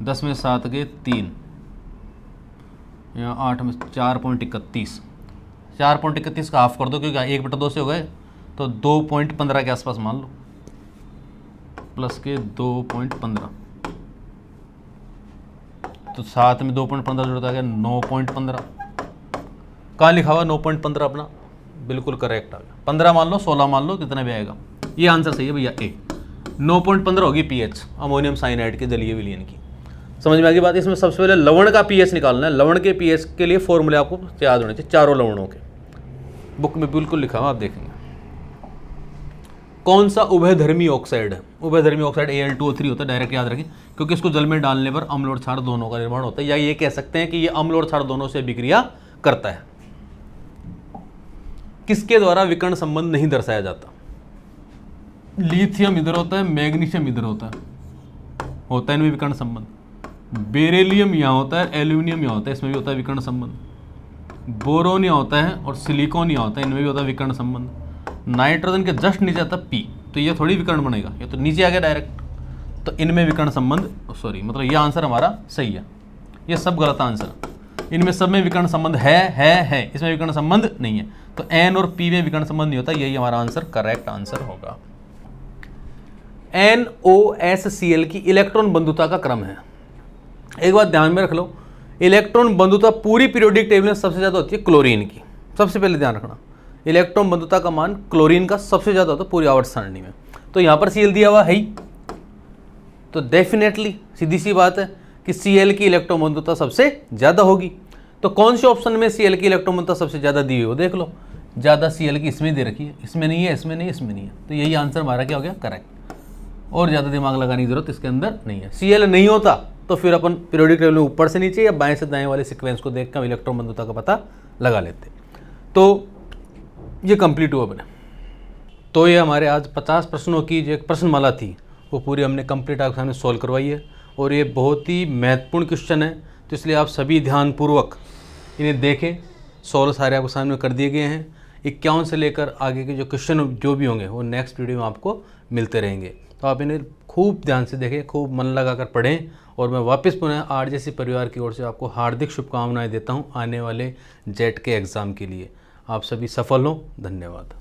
S1: 10 में 7 गए 3, यहाँ 8 में 4.31, 4.31 का हाफ कर दो क्योंकि 1/2 से हो गए, तो 2.15 के आसपास मान लो, प्लस के 2.15, तो 7 में 2.15 जुड़ता गया 9.15। कहाँ लिखा हुआ 9.15? अपना बिल्कुल करेक्ट आ गया। 15 मान लो, 16 मान लो, कितना भी आएगा। ये आंसर सही है भैया, ए 9.15 होगी pH अमोनियम साइनाइड के जलीय विलयन की। समझ में आ गई बात? इसमें सबसे पहले लवण का pH निकालना है। लवण के pH के लिए फॉर्मूले आपको याद होने चाहिए, चारों लवणों के, बुक में बिल्कुल लिखा हुआ, आप देखेंगे। कौन सा उभयधर्मी ऑक्साइड है? उभयधर्मी ऑक्साइड Al2O3 होता है, डायरेक्ट याद रखें, क्योंकि इसको जल में डालने पर अम्ल और क्षार दोनों का निर्माण होता है, या ये कह सकते हैं कि ये अम्ल और क्षार दोनों से अभिक्रिया करता है। किसके द्वारा विकर्ण संबंध नहीं दर्शाया जाता? लिथियम इधर होता है, मैग्नीशियम इधर होता है इनमें विकर्ण संबंध। बेरिलियम यहाँ होता है, एल्यूमिनियम यहाँ होता है, इसमें भी होता है विकर्ण संबंध। बोरोन यहाँ होता है और सिलिकॉन यहाँ होता है, इनमें भी होता है विकर्ण संबंध। नाइट्रोजन के जस्ट नीचे आता है P, तो ये थोड़ी विकर्ण बनेगा, ये तो नीचे आ गया डायरेक्ट, तो इनमें विकर्ण संबंध, सॉरी मतलब ये आंसर हमारा सही है, ये सब गलत आंसर। इनमें सब में विकर्ण संबंध है, इसमें विकर्ण संबंध नहीं है, तो N और P में विकर्ण संबंध नहीं होता, यही हमारा आंसर करेक्ट आंसर होगा। NOSCl की इलेक्ट्रॉन बंधुता का क्रम है। एक बात ध्यान में रख लो, इलेक्ट्रॉन बंधुता पूरी पीरियोडिक टेबल में सबसे ज़्यादा होती है क्लोरीन की। सबसे पहले ध्यान रखना, इलेक्ट्रॉन बंधुता का मान क्लोरीन का सबसे ज़्यादा होता है पूरी आवर्त सारणी में। तो यहाँ पर Cl दिया हुआ है ही, तो डेफिनेटली सीधी सी बात है कि Cl की इलेक्ट्रॉन बंधुता सबसे ज़्यादा होगी। तो कौन से ऑप्शन में Cl की इलेक्ट्रॉन बंधुता सबसे ज़्यादा दी हुई हो देख लो। ज़्यादा Cl की इसमें दे रखी है, इसमें नहीं है, इसमें नहीं है, इसमें नहीं है, तो यही आंसर हमारा क्या हो गया करेक्ट। और ज़्यादा दिमाग लगाने की जरूरत इसके अंदर नहीं है। Cl नहीं होता तो फिर अपन पीरियोडिक टेबल में ऊपर से नीचे या बाएं से दाएं वाले सीक्वेंस को देखकर इलेक्ट्रॉन बंधुता का पता लगा लेते। तो ये कंप्लीट हुआ बने। तो ये हमारे आज 50 प्रश्नों की जो एक प्रश्नमाला थी वो पूरी हमने कंप्लीट आपके सामने सॉल्व करवाई है, और ये बहुत ही महत्वपूर्ण क्वेश्चन है, तो इसलिए आप सभी ध्यानपूर्वक इन्हें देखें। सॉल्व सारे आपके सामने कर दिए गए हैं। 51 से लेकर आगे के जो क्वेश्चन जो भी होंगे वो नेक्स्ट वीडियो में आपको मिलते रहेंगे, तो आप इन्हें खूब ध्यान से देखें, खूब मन लगाकर पढ़ें। और मैं वापस पुनः RJC परिवार की ओर से आपको हार्दिक शुभकामनाएं देता हूं आने वाले जेट के एग्ज़ाम के लिए। आप सभी सफल हों। धन्यवाद।